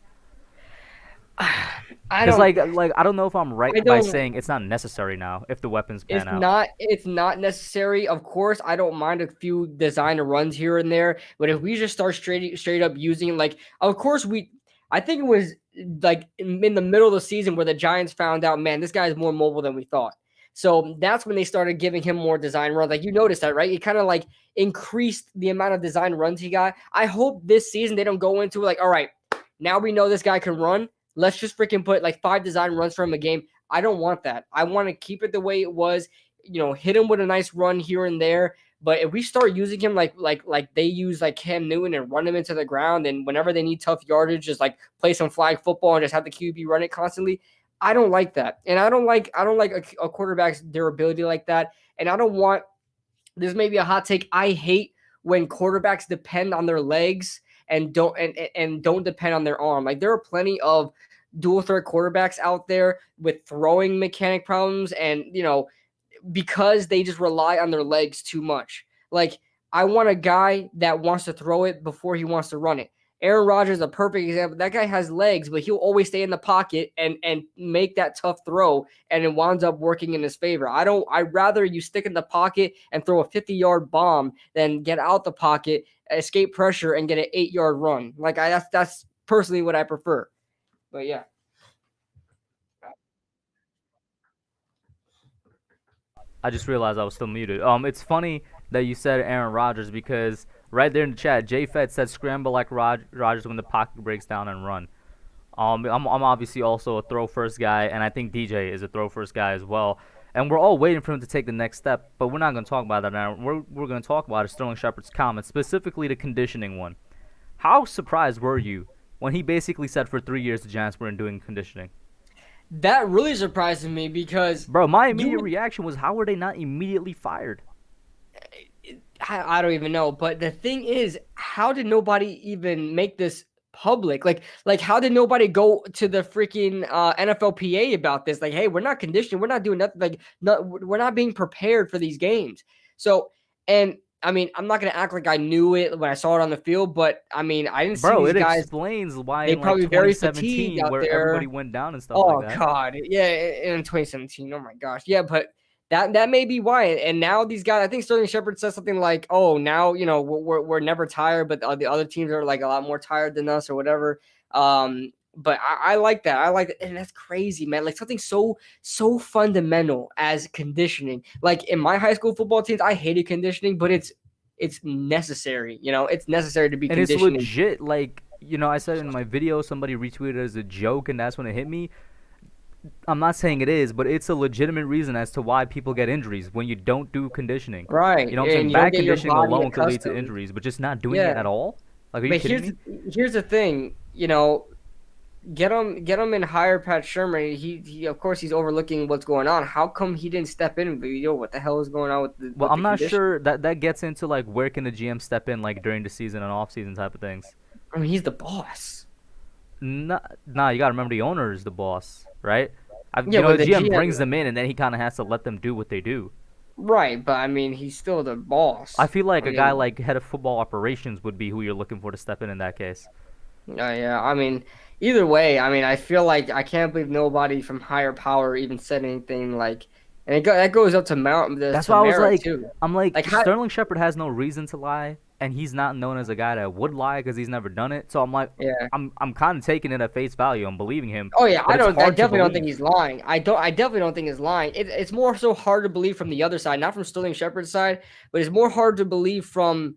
I don't know if I'm right by saying it's not necessary now if the weapons pan out. It's not necessary. Of course, I don't mind a few designer runs here and there, but if we just start straight up using of course I think it was like in the middle of the season where the Giants found out, man, this guy is more mobile than we thought. So that's when they started giving him more design runs. Like you noticed that, right? It kind of increased the amount of design runs he got. I hope this season they don't go into all right, now we know this guy can run. Let's just freaking put 5 design runs for him a game. I don't want that. I want to keep it the way it was. Hit him with a nice run here and there. But if we start using him like they use Cam Newton and run him into the ground, and whenever they need tough yardage, just play some flag football and just have the QB run it constantly, I don't like that. And I don't like a quarterback's durability like that. And I don't want this may be a hot take. I hate when quarterbacks depend on their legs and don't depend on their arm. There are plenty of dual threat quarterbacks out there with throwing mechanic problems and because they just rely on their legs too much. I want a guy that wants to throw it before he wants to run it. Aaron Rodgers is a perfect example. That guy has legs, but he'll always stay in the pocket and make that tough throw, and it winds up working in his favor. I'd rather you stick in the pocket and throw a 50-yard bomb than get out the pocket, escape pressure, and get an 8-yard run. That's personally what I prefer. But yeah. I just realized I was still muted. It's funny that you said Aaron Rodgers because right there in the chat, Jay Fett said scramble like Rodgers when the pocket breaks down and run. I'm obviously also a throw first guy, and I think DJ is a throw first guy as well. And we're all waiting for him to take the next step, but we're not going to talk about that now. We're going to talk about Sterling Shepard's comment, specifically the conditioning one. How surprised were you when he basically said for 3 years the Giants weren't doing conditioning? That really surprises me because... Bro, my immediate reaction was, how were they not immediately fired? I don't even know. But the thing is, how did nobody even make this public? How did nobody go to the freaking NFLPA about this? Hey, we're not conditioning. We're not doing nothing. We're not being prepared for these games. So, and... I'm not going to act like I knew it when I saw it on the field, but, I didn't see these guys. Bro, it explains why they in probably 2017 very where there. Everybody went down and stuff like that. Oh, God. Yeah, in 2017. Oh, my gosh. Yeah, but that may be why. And now these guys, I think Sterling Shepard says something like, oh, now, we're never tired, but the other teams are, a lot more tired than us or whatever. But I like that. I like it. And that's crazy, man. Something so fundamental as conditioning. In my high school football teams, I hated conditioning, but it's necessary. It's necessary to be conditioning. And it's legit. I said in my video, somebody retweeted it as a joke, and that's when it hit me. I'm not saying it is, but it's a legitimate reason as to why people get injuries when you don't do conditioning. Right. You know what I'm saying? Bad conditioning alone could lead to injuries, but just not doing it at all? Like, are you But kidding me? here's the thing, get him and hire Pat Shermer. He of course he's overlooking what's going on. How come he didn't step in and be, yo, what the hell is going on with the Well, I'm not condition? sure that gets into like where can the GM step in like during the season and off season type of things. I mean, he's the boss. Nah, you gotta remember the owner is the boss, right? Yeah, but The the GM GM, brings them in, and then he kind of has to let them do what they do. right? But I mean, he's still the I boss. feel like I a guy mean, like head of football operations would be who you're looking for to step in that case. yeah. I mean, either way, I mean, I feel like I can't believe nobody from higher power even said anything like, and that goes up to That's to why I was Mara like, too. I'm like Like, how? Sterling Shepard has no reason to lie, and he's not known as a guy that would lie because he's never done it. So I'm like, Yeah. I'm kind of taking it at face value. I'm believing him, Oh yeah, but it's I hard to definitely don't think believe. he's lying. I definitely don't think he's lying. It's more so hard to believe from the other side, not from Sterling Shepard's side, but it's more hard to believe from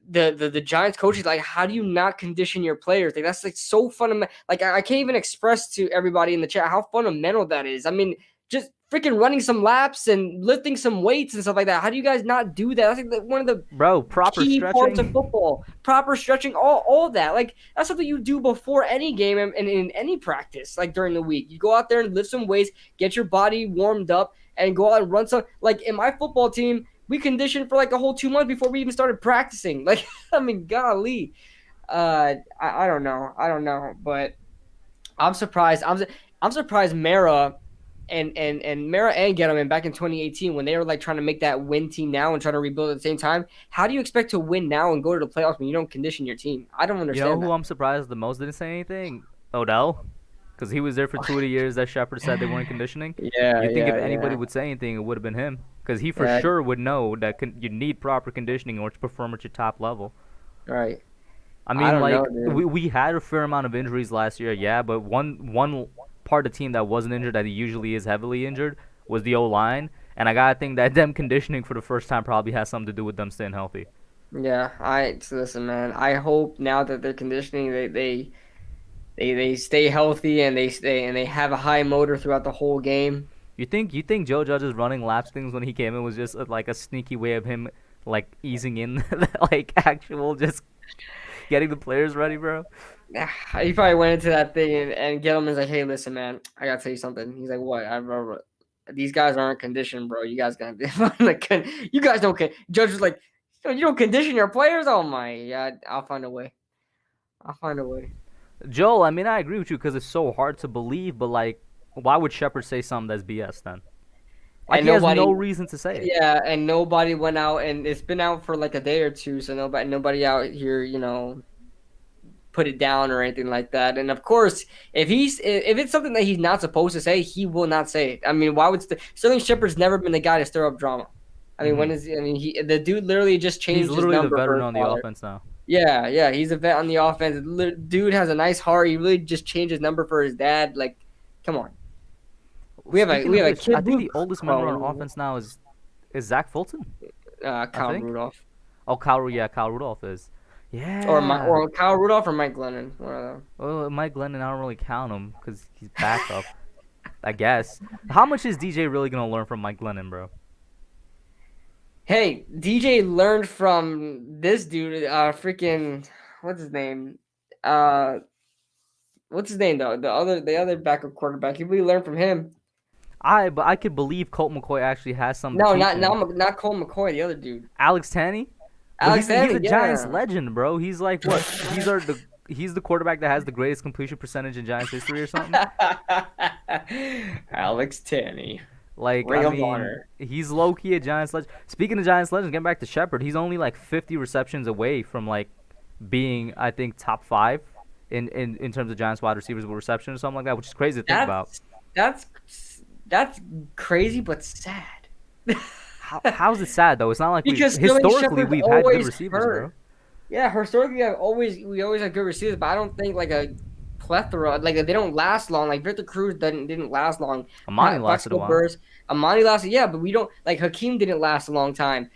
the Giants coaches. Like, how do you not condition your players? Like, that's like so fundamental. Like, I can't even express to everybody in the chat how fundamental that is. I mean, just freaking running some laps and lifting some weights and stuff like that. How do you guys not do that? That's like one of the Bro, proper key parts of stretching. football. Proper stretching, all of that. Like, that's something you do before any game and in any practice, like during the week. You go out there and lift some weights, get your body warmed up, and go out and run some. Like, in my football team, we conditioned for like a whole 2 months before we even started practicing. Like, I mean, golly. I don't know. I don't know. But I'm surprised. I'm surprised Mara and Mara and Gettleman back in 2018 when they were like trying to make that win team now and trying to rebuild at the same time. How do you expect to win now and go to the playoffs when you don't condition your team? I don't You know understand who that. I'm surprised the most didn't say anything? Odell, because he was there for 2 of the years that Shepard said they weren't conditioning. Yeah, You think if yeah, anybody yeah. would say anything, it would have been him, because he for Yeah, sure would know that you need proper conditioning in order to perform at your top level. right. I I mean, don't know, like dude. we had a fair amount of injuries last year, yeah, but one part of the team that wasn't injured that he usually is heavily injured was the O line, and I gotta think that them conditioning for the first time probably has something to do with them staying healthy. Yeah, listen, man. I hope now that they're conditioning, they stay healthy and they have a high motor throughout the whole game. You think Joe Judge's running laps things when he came in was just like a sneaky way of him like easing in like actual just getting the players ready, bro? He probably went into that thing and Gettleman's like, "Hey, listen, man, I gotta tell you something." He's like, "What? These guys aren't conditioned, bro. You guys gotta be like, you guys don't." Judge was like, "You don't condition your players." Oh my, yeah, I'll find a way. I'll find a way. Joel, I mean, I agree with you because it's so hard to believe, but like, why would Shepard say something that's BS then? Like, And he has nobody, no reason to say it. yeah, and nobody went out, and it's been out for like a day or two, so nobody out here, put it down or anything like that. And of course, if it's something that he's not supposed to say, he will not say it. I mean, why would Sterling Shepard's never been the guy to stir up drama? I mean, Hmm. the dude literally just He's changed his literally the number for veteran his on the father. offense now. Yeah, yeah, he's a vet on the offense. Dude has a nice heart. He really just changed his number for his dad. Like, come on. Speaking We of have a which, I kid think blue. the oldest member on offense now is Zach Fulton. I Kyle think. Rudolph Oh, Kyle Rudolph is. Yeah. or Kyle Rudolph or Mike Glennon. One of them. Well, Mike Glennon, I don't really count him because he's backup. I guess. How much is DJ really gonna learn from Mike Glennon, bro? Hey, DJ learned from this dude. Freaking, what's his name? Uh, what's his name though? The other backup quarterback. He really learned from him. But I could believe Colt McCoy actually has something to No, teach him. not Cole McCoy. The other dude, Alex Tanney, but Alex he's a Tanney. Giants Yeah. legend, bro. He's like what? He's the quarterback that has the greatest completion percentage in Giants history or something. Alex Tanney, Like, I Ring of mean, Honor. he's low key a Giants legend. Speaking of Giants legends, getting back to Shepard, he's only like 50 receptions away from like being, I think, top five in terms of Giants wide receivers with reception or something like that, which is crazy to think about. That's that's crazy but sad. How's it sad though? It's not like Because Sterling historically Shepard's we've had good always receivers, bro. hurt. Yeah, historically, we always have good receivers, but I don't think like a plethora, like they don't last long. Like Victor Cruz didn't last long. Amani lasted a Plexico while. Burrs, Amani lasted, yeah, but we don't like Hakeem didn't last a long time.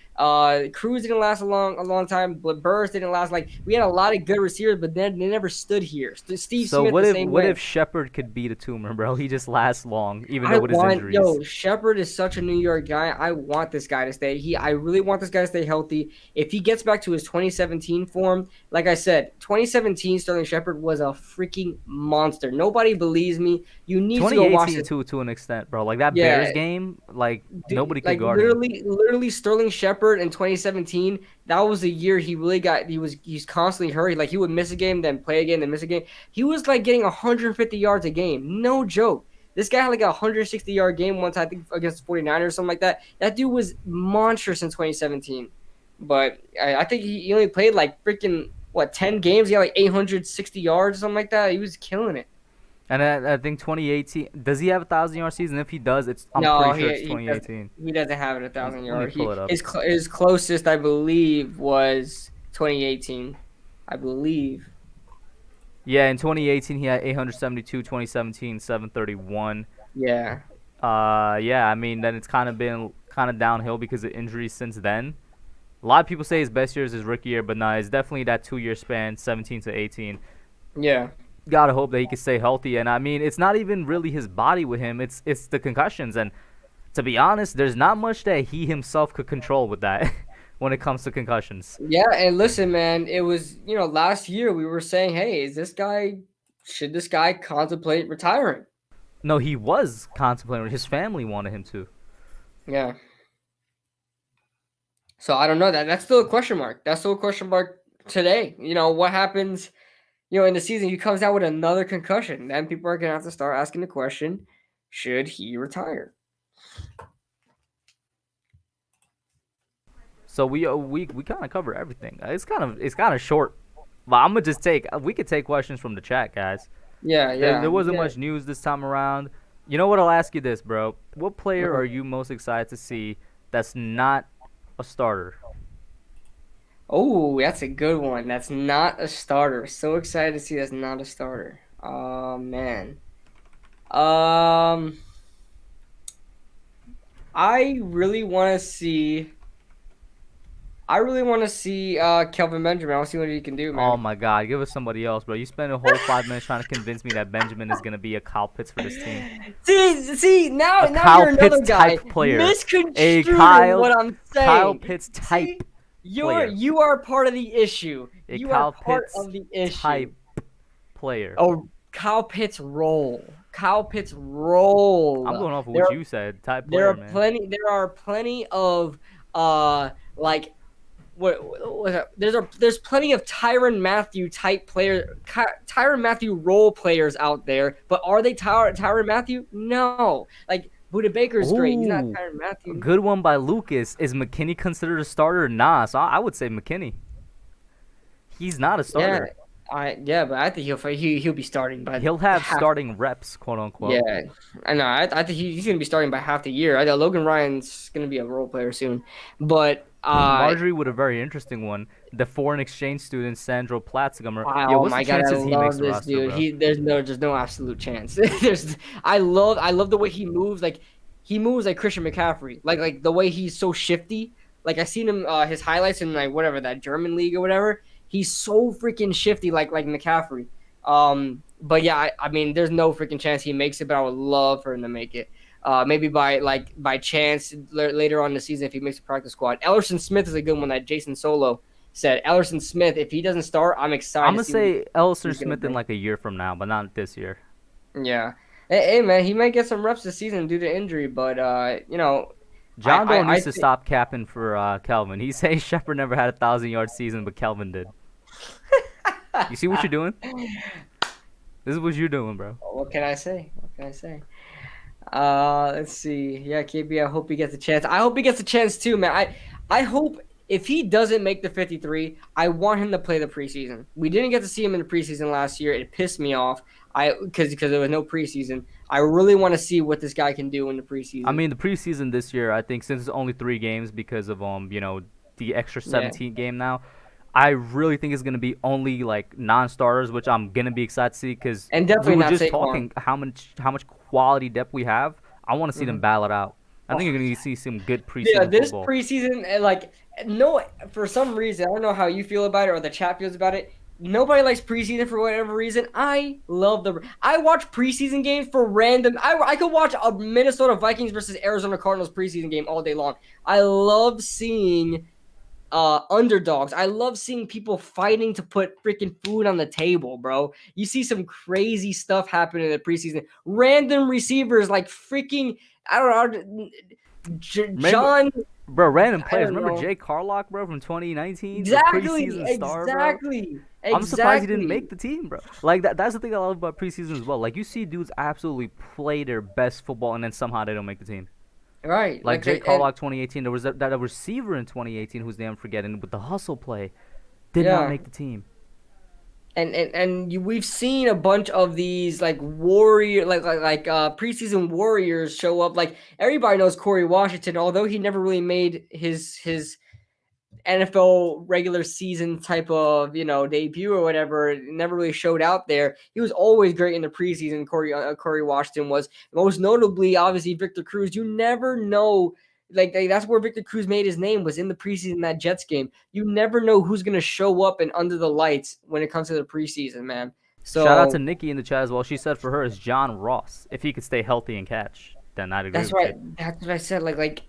Cruz didn't last a long time. Burris didn't last. Like we had a lot of good receivers, but then they never stood here. Steve So Smith the same what way. if Shepard could beat a tumor, bro? He just lasts long, even though with his injuries. Shepard is such a New York guy. I want this guy to stay. I really want this guy to stay healthy. If he gets back to his 2017 form, like I said, 2017 Sterling Shepard was a freaking monster. Nobody believes me. You need to go watch 2018 to an extent, bro. Like that Yeah, Bears game, like nobody could like guard him. literally Sterling Shepard in 2017. That was the year he really got. He's constantly hurt. Like he would miss a game, then play again, then miss a game. He was like getting 150 yards a game. No joke. This guy had like a 160-yard game once, I think, against the 49ers or something like that. That dude was monstrous in 2017. But I think he only played like freaking, 10 games? He had like 860 yards or something like that. He was killing it. And I think 2018. Does he have a 1,000-yard season? If he does, I'm No, pretty sure it's 2018. he doesn't have it 1,000 Let me yards. pull it up. His closest, I believe, was 2018. I believe. Yeah, in 2018 he had 872. 2017 731. Yeah. Yeah. I mean, then it's kind of been downhill because of injuries since then. A lot of people say his best year is his rookie year, but nah, it's definitely that 2-year span, 17 to 18. Yeah. Gotta hope that he can stay healthy. And I mean, it's not even really his body with him. It's the concussions. And to be honest, there's not much that he himself could control with that when it comes to concussions. Yeah, and listen, man, it was, last year we were saying, hey, should this guy contemplate retiring? No, he was contemplating. His family wanted him to. Yeah. So I don't know. That's still a question mark. That's still a question mark today. What happens, in the season? He comes out with another concussion. Then people are going to have to start asking the question, should he retire? So we kind of cover everything. It's kind of short. But I'm gonna just we could take questions from the chat, guys. Yeah. There wasn't much news this time around. You know what? I'll ask you this, bro. What player are you most excited to see that's not a starter? Oh, that's a good one. That's not a starter. So excited to see that's not a starter. Oh man. I really want to see. Kelvin Benjamin. I want to see what he can do, man. Oh my God, give us somebody else, bro. You spent a whole 5 minutes trying to convince me that Benjamin is gonna be a Kyle Pitts for this team. See, now you're another guy player. Misconstruing what I'm saying. Kyle Pitts type. You are part of the issue. You are part of the issue. Type player. Oh, Kyle Pitts role. Kyle Pitts role. I'm going off of what you said. Type player, man. There are plenty of like. There's plenty of Tyrann Mathieu type player, Tyrann Mathieu role players out there, but are they Tyrann Mathieu? No. Like Budda Baker's great. He's not Tyrann Mathieu. Good one by Lucas. Is McKinney considered a starter? Nah. So I would say McKinney. He's not a starter. Yeah, but I think he'll be starting by. He'll have starting reps, quote unquote. Yeah, I know. I think he's gonna be starting by half the year. I know Logan Ryan's gonna be a role player soon, but. Marjorie with a very interesting one. The foreign exchange student Sandro Platzgamer. Wow, what's the chances he makes the roster, dude. There's no absolute chance. I love the way he moves. Like he moves like Christian McCaffrey. Like the way he's so shifty. Like I seen him his highlights in like whatever that German league or whatever. He's so freaking shifty like McCaffrey. But yeah, I mean, there's no freaking chance he makes it. But I would love for him to make it. Maybe by chance later on in the season if he makes the practice squad. Ellerson Smith is a good one that Jason Solo said. Ellerson Smith, if he doesn't start, I'm excited. I'm going to say Ellerson Smith in like a year from now, but not this year. Yeah. Hey, man, he might get some reps this season due to injury, but, John Doe needs to stop capping for Kelvin. He says Shepard never had a 1,000-yard season, but Kelvin did. You see what you're doing? This is what you're doing, bro. What can I say? Let's see. Yeah, KB, I hope he gets a chance. I hope he gets a chance too, man. I hope if he doesn't make the 53, I want him to play the preseason. We didn't get to see him in the preseason last year. It pissed me off. Because there was no preseason. I really want to see what this guy can do in the preseason. I mean, the preseason this year, I think since it's only 3 games because of the extra 17 game now, I really think it's gonna be only like non-starters, which I'm gonna be excited to see because definitely we were not just Saquon. talking how much quality depth we have. I want to see them battle it out. I think you're going to see some good Yeah, preseason this football. preseason, like, no, for some reason, I don't know how you feel about it or the chat feels about it. Nobody likes preseason for whatever reason. I watch preseason games for random. I could watch a Minnesota Vikings versus Arizona Cardinals preseason game all day long. I love seeing underdogs. I love seeing people fighting to put freaking food on the table, bro. You see some crazy stuff happen in the preseason. Random receivers like freaking, I don't know, Remember, John. bro, random I players. don't Remember know. Jay Carlock, bro, from 2019, the Exactly, preseason star, bro. exactly, I'm surprised he didn't exactly. make the team, bro. Like that's the thing I love about preseason as well. Like you see dudes absolutely play their best football and then somehow they don't make the team. Right, Like like Jay they and Carlock 2018, there was that receiver in 2018 whose name I'm forgetting with the hustle play, did not yeah. make the team. We've seen a bunch of these like warrior preseason warriors show up. Like everybody knows Corey Washington, although he never really made his NFL regular season type of debut or whatever. It never really showed out there. He was always great in the preseason. Corey Washington was most notably, obviously Victor Cruz. You never know. Like that's where Victor Cruz made his name, was in the preseason, that Jets game. You never know who's gonna show up and under the lights when it comes to the preseason, man. Shout out to So Nikki in the chat as well. She said for her is John Ross. If he could stay healthy and catch, then I'd agree that's with right. you. That's what I said.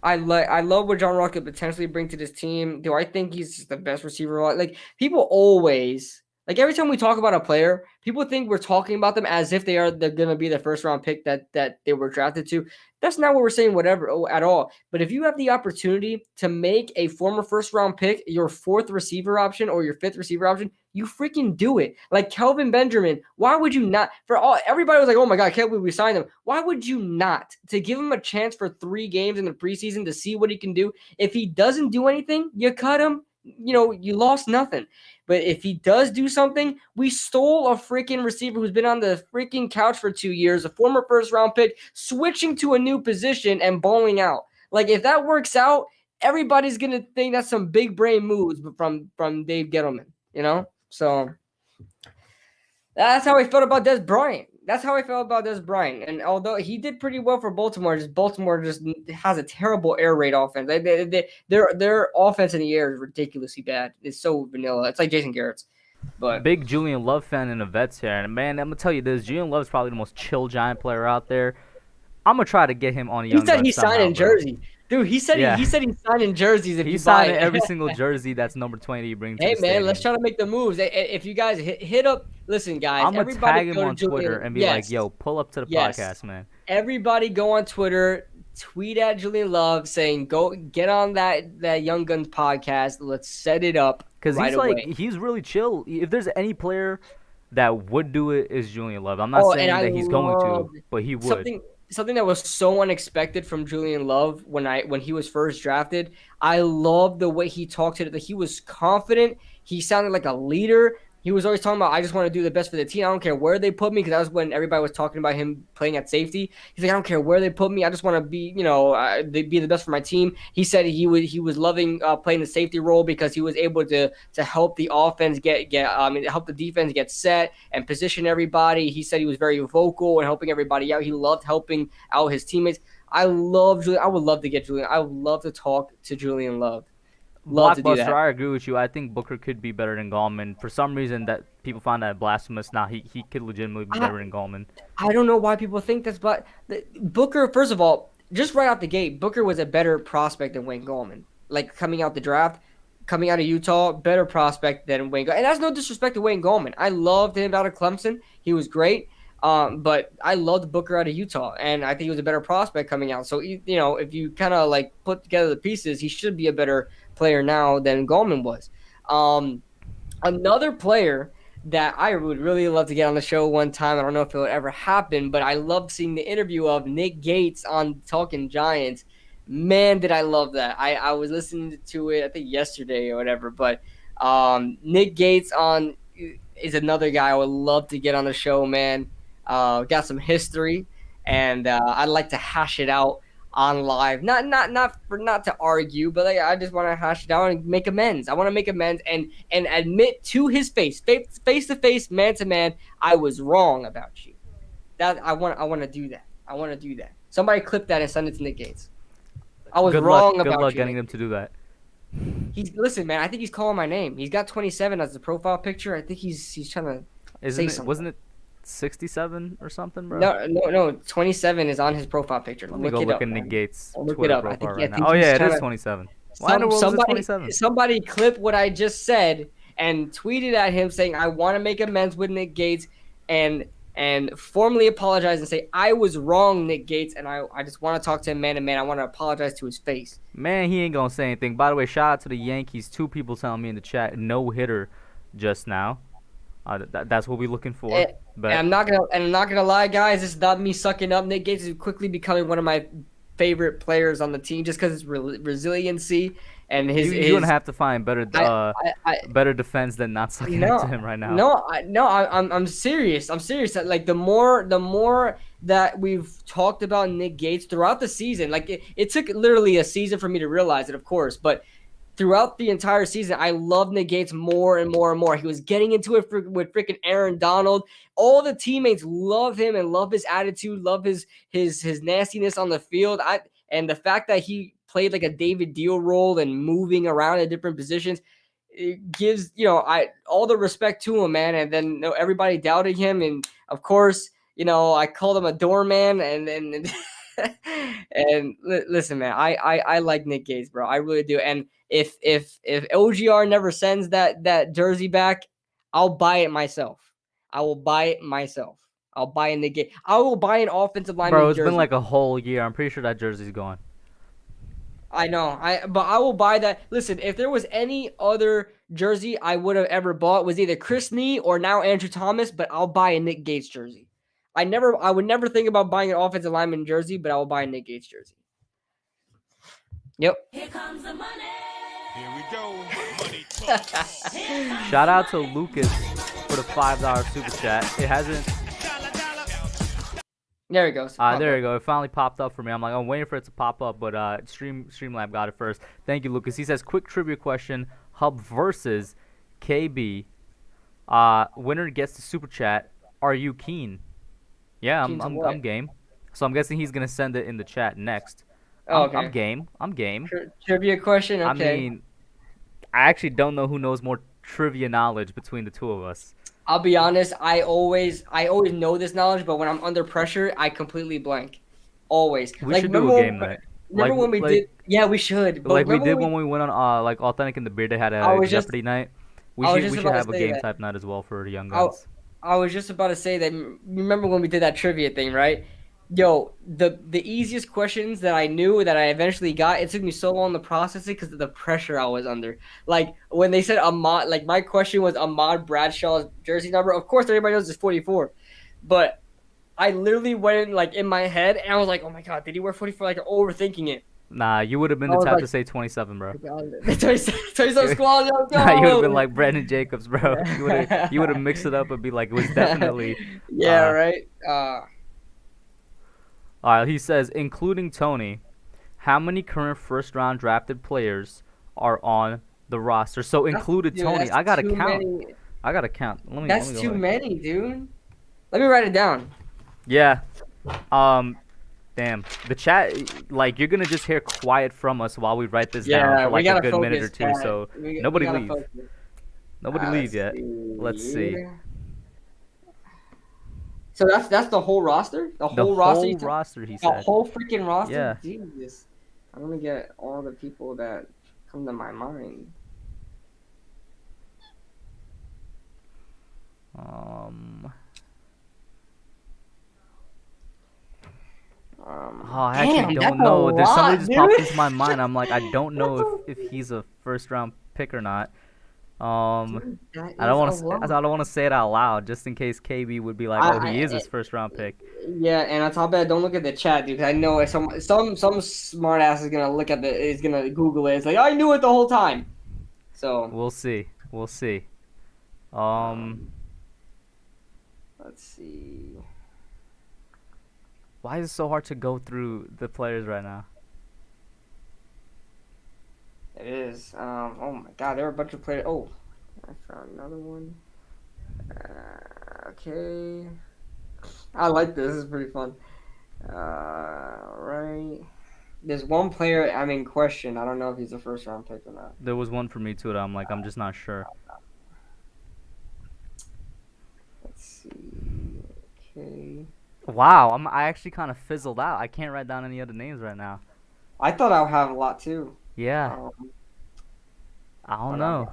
I love what John Ross could potentially bring to this team. Do I think he's just the best receiver? Like people always, like every time we talk about a player, people think we're talking about them as if they're gonna be the first round pick that they were drafted to. That's not what we're saying, whatever at all. But if you have the opportunity to make a former first round pick your fourth receiver option or your fifth receiver option, you freaking do it. Like Kelvin Benjamin, why would you not? For all everybody was like, "Oh my god, can't believe we signed him." Why would you not to give him a chance for 3 games in the preseason to see what he can do? If he doesn't do anything, you cut him. You lost nothing. But if he does do something, we stole a freaking receiver who's been on the freaking couch for 2 years, a former first round pick, switching to a new position and balling out. Like if that works out, everybody's gonna think that's some big brain moves from Dave Gettleman. So that's how I felt about Des Bryant. That's how I felt about Des Bryant. And although he did pretty well for Baltimore, Baltimore just has a terrible air raid offense. Their offense in the air is ridiculously bad. It's so vanilla. It's like Jason Garrett's. But Big Julian Love fan in the vets here, and man, I'm gonna tell you this: Julian Love's probably the most chill giant player out there. I'm gonna try to get him on a he young said gun he signed somehow, in bro. Jersey. Dude, he said Yeah, he said he's signing jerseys if you he's buy signing it. every single jersey that's number 20 you bring to Hey the man, let's stadium. try to make the moves. If you guys hit up, listen guys, I'm gonna everybody tag him go to on Twitter Julian. and be like, Yes, "Yo, pull up to the yes. podcast, man." Everybody go on Twitter, tweet at Julian Love saying, "Go get on that Young Guns podcast. Let's set it up Because right away." he's really chill. If there's any player that would do it, is Julian Love. I'm not Oh, and saying I that he's going love to, but he would. something that was so unexpected from Julian Love when he was first drafted. I love the way he talked to it. He was confident. He sounded like a leader. He was always talking about, I just want to do the best for the team. I don't care where they put me, because that was when everybody was talking about him playing at safety. He's like, I don't care where they put me. I just want to be, be the best for my team. He said he was loving playing the safety role because he was able to help the offense help the defense get set and position everybody. He said he was very vocal and helping everybody out. He loved helping out his teammates. I love Julian. I would love to get Julian. I would love to talk to Julian Love. Love to do Blockbuster, that. I agree with you. I think Booker could be better than Gallman. For some reason, that people find that blasphemous. Now he could legitimately be better than Gallman. I don't know why people think this, but Booker, first of all, just right out the gate, Booker was a better prospect than Wayne Gallman. Like coming out the draft, coming out of Utah, better prospect than Wayne Gallman. And that's no disrespect to Wayne Gallman. I loved him out of Clemson. He was great. But I loved Booker out of Utah, and I think he was a better prospect coming out. So, if you kind of like put together the pieces, he should be a better player now than Gallman was. Another player that I would really love to get on the show one time. I don't know if it would ever happen, but I loved seeing the interview of Nick Gates on Talking Giants. Man, did I love that. I was listening to it, I think yesterday or whatever, but Nick Gates is another guy I would love to get on the show, man. Got some history, and I'd like to hash it out on live. Not to argue, but I just want to hash it out and make amends. I want to make amends and admit to his face to face, man to man, I was wrong about you. That I want to do that. I want to do that. Somebody clip that and send it to Nick Gates. I was Good luck. wrong Good about luck you, getting Nick. him to do that. Listen, man. I think he's calling my name. He's got 27 as the profile picture. I think he's trying to say something. Wasn't it 67 or something, bro? No. 27 is on his profile picture. Let me Look go it look up, at Nick man. Gates' Look it Twitter up. profile I right now. think Oh he's yeah, it trying is to. 27. Why in the world is it 27? Somebody clip what I just said and tweeted at him saying I want to make amends with Nick Gates and formally apologize and say I was wrong, Nick Gates, and I just want to talk to him man to man. I want to apologize to his face. Man, he ain't gonna say anything. By the way, shout out to the Yankees. 2 people telling me in the chat, no hitter just now. That's what we're looking for. And I'm not gonna lie, guys. This is not me sucking up. Nick Gates is quickly becoming one of my favorite players on the team just because his resiliency and his. You're gonna have to find better better defense than not sucking up to him right now. I'm serious. I'm serious. Like the more that we've talked about Nick Gates throughout the season, like it took literally a season for me to realize it, of course, but throughout the entire season, I love Nick Gates more and more and more. He was getting into it with freaking Aaron Donald. All the teammates love him and love his attitude, love his nastiness on the field. And the fact that he played like a David Deal role and moving around in different positions, it gives all the respect to him, man. And then everybody doubted him, and of course, I called him a doorman, and listen, man, I like Nick Gates, bro. I really do. And if OGR never sends that jersey back, I'll buy it myself. I will buy it myself. I'll buy a Nick Gates. I will buy an offensive lineman Bro, it's jersey. been like a whole year. I'm pretty sure that jersey's gone. I know. But I will buy that. Listen, if there was any other jersey I would have ever bought, was either Chris Nee or now Andrew Thomas, but I'll buy a Nick Gates jersey. I would never think about buying an offensive lineman jersey, but I will buy a Nick Gates jersey. Yep. Here comes the money. Here we go. Money talk. Shout out to Lucas for the $5 super chat. It hasn't. There it goes. There you go. It finally popped up for me. I'm like, I'm waiting for it to pop up, but Streamlab got it first. Thank you, Lucas. He says, quick trivia question: Hub versus KB. Winner gets the super chat. Are you keen? Yeah, I'm game. So I'm guessing he's gonna send it in the chat next. Oh, okay. I'm game. Trivia question. Okay. I mean, I actually don't know who knows more trivia knowledge between the two of us. I'll be honest. I always know this knowledge, but when I'm under pressure, I completely blank. Always. We should do a game night. Remember when we did? Yeah, we should. Like we did when we went on like Authentic and the Beard. They had a Jeopardy night. We should have a game type night as well for the young guns. I was just about to say that. Remember when we did that trivia thing, right? Yo, the easiest questions that I knew that I eventually got, it took me so long to process it because of the pressure I was under. Like when they said Ahmad, like my question was Ahmad Bradshaw's jersey number. Of course, everybody knows it's 44, but I literally went like in my head and I was like, oh my god, did he wear 44? Like overthinking it. Nah, you would have been the type to say 27, bro. 27 squad. Nah, you would have been like Brandon Jacobs, bro. You would have mixed it up and be like, it was definitely. Yeah, right. All right, he says, including Tony, how many current first-round drafted players are on the roster? So included Tony. I gotta count. I gotta count. That's too many, dude. Let me write it down. Yeah. Damn. The chat, like, you're gonna just hear quiet from us while we write this down for like a good minute or two. So nobody leave. Nobody leave yet. Let's see. So that's the whole roster? The whole roster, he said. The whole freaking roster? Yeah. Jesus. I'm going to get all the people that come to my mind. I actually don't know. There's somebody just popped into my mind. I'm like, I don't know if he's a first-round pick or not. I don't want to say it out loud just in case KB would be like, oh, he is his first round pick. Yeah, and on top of that, don't look at the chat, dude. Cause I know some smart ass is gonna look at is gonna Google it. It's like I knew it the whole time. So we'll see. Let's see. Why is it so hard to go through the players right now? It is. Oh my god, there are a bunch of players. Oh, I found another one. Okay. I like this. This is pretty fun. Right. There's one player I'm in question. I don't know if he's a first round pick or not. There was one for me too that I'm like, I'm just not sure. Let's see. Okay. Wow, I actually kind of fizzled out. I can't write down any other names right now. I thought I would have a lot too. Yeah, Um, I don't but know.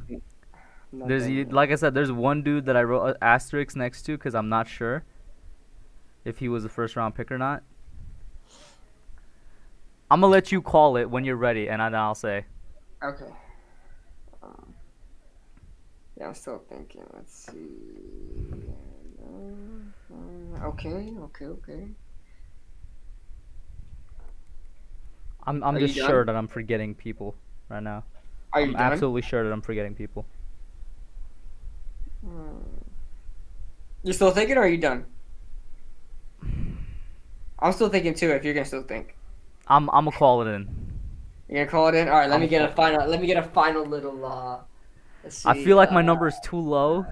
nothing. Like I said, there's one dude that I wrote an asterisk next to because I'm not sure if he was a first round pick or not. I'm gonna let you call it when you're ready, and then I'll say. Okay. Yeah, I'm still thinking. Let's see. Okay. I'm Are you just done? sure that I'm forgetting people right now. Are you I'm done? absolutely sure that I'm forgetting people. You still thinking, or are you done? I'm still thinking too. If you're gonna still think, I'm gonna call it in. you're gonna call it in. All right. Let I'm me get a a final. Let me get a final little. Let's see. I feel like my number is too low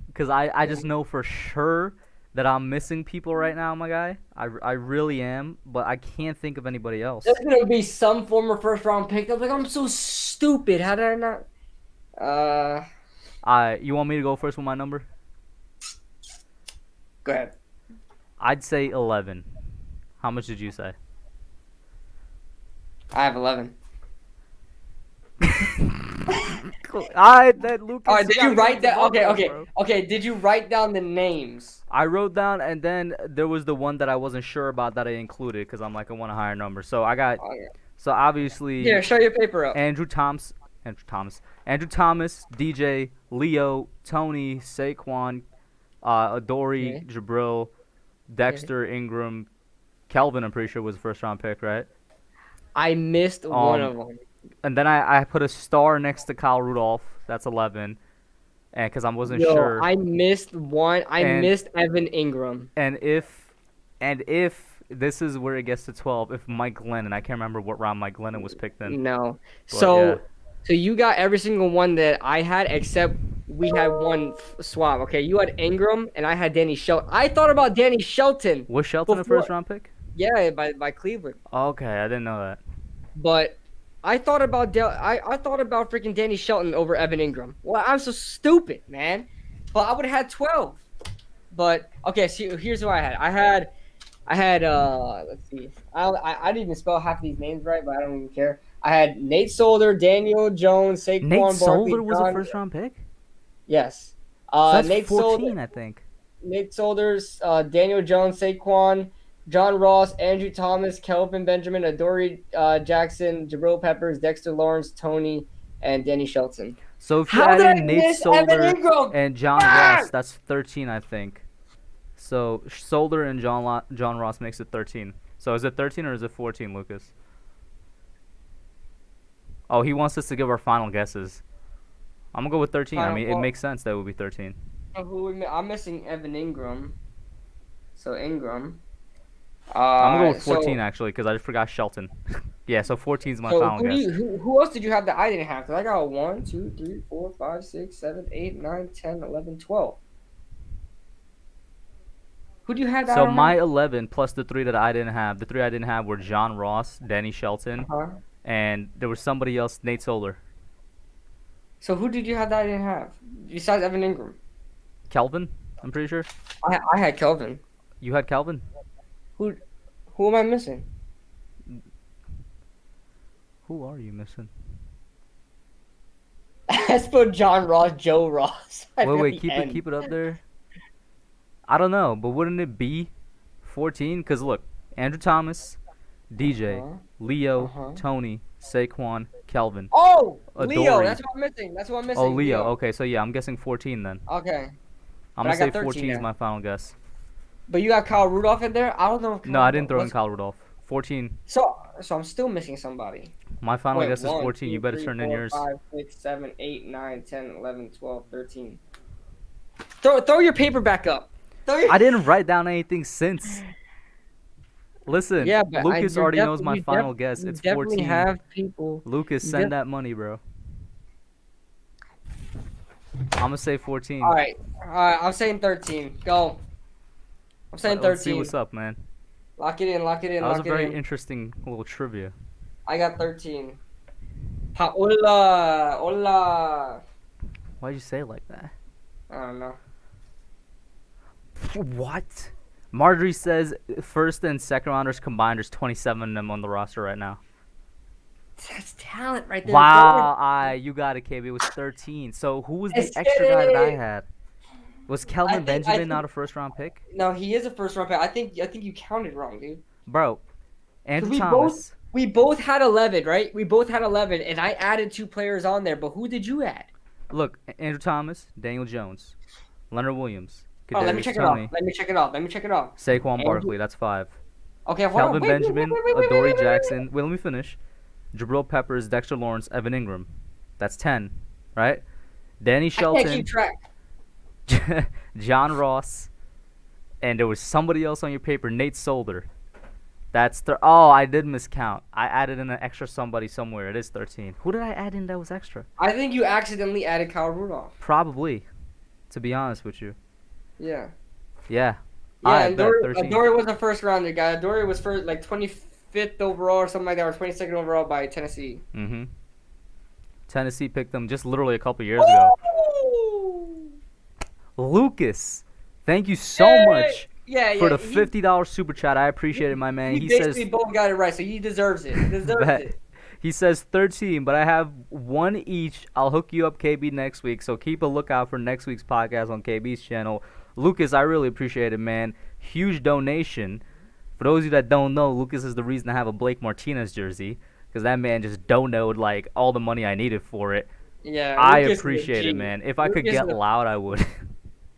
because I just know for sure that I'm missing people right now, my guy. I really am, but I can't think of anybody else. There's gonna be some former first round pick. I'm like, I'm so stupid. How did I not? You want me to go first with my number? Go ahead. I'd say 11. How much did you say? I have 11. Alright, then Lucas. All right. Did you gotta write give that? us Okay. one, Okay. bro. Okay. Did you write down the names? I wrote down, and then there was the one that I wasn't sure about that I included because I'm like, I want a higher number. So I got, Okay. so obviously, Here, show your paper up. Andrew Thomas, DJ, Leo, Tony, Saquon, Adoree, Okay. Jabril, Dexter, Ingram, Kelvin. I'm pretty sure was a first round pick, right? I missed one of them. And then I put a star next to Kyle Rudolph. That's 11, and because I wasn't Yo, sure. I missed one. I And- missed Evan Ingram. And if this is where it gets to 12, if Mike Glennon, I can't remember what round Mike Glennon was picked in. No. But, So, yeah. so you got every single one that I had except we had one swap. Okay, you had Ingram and I had Danny Shelton. I thought about Danny Shelton. Was Shelton a Before- first round pick? Yeah, by Cleveland. Okay, I didn't know that. But I thought about I thought about freaking Danny Shelton over Evan Ingram. Well, I'm so stupid, man. But I would have had 12. But okay, so here's what I had. I had let's see. I didn't even spell half of these names right, but I don't even care. I had Nate Solder, Daniel Jones, Saquon Nate Barkley, Solder was a John- first round pick? Yes. So that's Nate 14, Solder, I think. Nate Solder's, Daniel Jones, Saquon, John Ross, Andrew Thomas, Kelvin Benjamin, Adoree Jackson, Jabril Peppers, Dexter Lawrence, Tony, and Danny Shelton. So if you How add did I in Nate miss Evan Solder Ingram? and John Ah! Ross, that's 13, I think. So Solder and John Ross makes it 13. So is it 13 or is it 14, Lucas? Oh, he wants us to give our final guesses. I'm gonna go with 13. I mean, it makes sense that it would be 13. I'm missing Evan Ingram. So Ingram. I'm gonna go with 14 actually, because I just forgot Shelton. Yeah, so 14 is my So final guess. who else did you have that I didn't have? Because I got 1, 2, 3, 4, 5, 6, 7, 8, 9, 10, 11, 12. Who do you have that? So my 11 plus the 3 that I didn't have. The 3 I didn't have were John Ross, Danny Shelton, and there was somebody else, Nate Solder. So who did you have that I didn't have? Besides Evan Ingram. Kelvin, I'm pretty sure. I had Kelvin. You had Kelvin? Who am I missing? Who are you missing? I spelled John Ross, Joe Ross. Wait, keep it up there. I don't know, but wouldn't it be 14? Because look, Andrew Thomas, DJ, Leo, Tony, Saquon, Kelvin. Oh, Adoree. Leo. That's what I'm missing. Oh, Leo. Okay, so yeah, I'm guessing 14 then. Okay. I'm But gonna I say got 13 14 is now. my final guess. But you got Kyle Rudolph in there? I don't know. No, I didn't throw in Kyle Rudolph. 14. So I'm still missing somebody. My final Wait, guess is 1, 14. You 2, better 3, turn in 4, yours. 5, 6, 7, 8, 9, 10, 11, 12, 13. Throw your paper back up. I didn't write down anything since. Listen, Yeah, but Lucas already knows my final guess. It's 14. Definitely have people. Lucas, send that money, bro. I'm gonna say 14. All right. I'm saying 13. Go. I'm saying 13. Let's see what's up, man. Lock it in. Lock it in. That was a Lock it very in. interesting little trivia. I got 13. Hola, hola. Why'd you say it like that? I don't know. What? Marjorie says first and second rounders combined, there's 27 of them on the roster right now. That's talent right there. Wow, you got it, KB. It was 13. So who was the Let's extra get guy that I it. had? Was I Kelvin think- Benjamin not a first round pick? No, he is a first round pick. I think you counted wrong, dude. Bro, Andrew we Thomas. We both had 11, right? We both had 11, and I added 2 players on there. But who did you add? Look, Andrew Thomas, Daniel Jones, Leonard Williams, Oh, let me Kadarius check it off. Toney, Let me check it off. Let me check it off. Saquon Andrew- Barkley. That's 5. Okay, hold Kelvin on. Wait, Benjamin, wait, Adoree wait. Jackson. Wait, let me finish. Jabril Peppers, Dexter Lawrence, Evan Ingram. That's 10, right? Danny I can't Shelton, keep track. John Ross, and there was somebody else on your paper, Nate Solder. That's oh, I did miscount. I added in an extra somebody somewhere. It is 13. Who did I add in that was extra? I think you accidentally added Kyle Rudolph. Probably, to be honest with you. Yeah. Yeah. Yeah, I and bet 13. Adoree was a first rounder guy. Adoree was first, like 25th overall or something like that, or 22nd overall by Tennessee. Mm-hmm. Tennessee picked them just literally a couple years ago. Ooh! Lucas, thank you so Hey! much Yeah, for the he- $50 super chat. I appreciate it, my man. We He basically says both got it right, so he deserves it. He deserves Bet. it. He says 13, but I have 1 each. I'll hook you up, KB, next week. So keep a lookout for next week's podcast on KB's channel. Lucas, I really appreciate it, man. Huge donation. For those of you that don't know, Lucas is the reason I have a Blake Martinez jersey, because that man just donoed like all the money I needed for it. Yeah, I Lucas is a appreciate it, G. man. If I could Lucas get is a- loud, I would.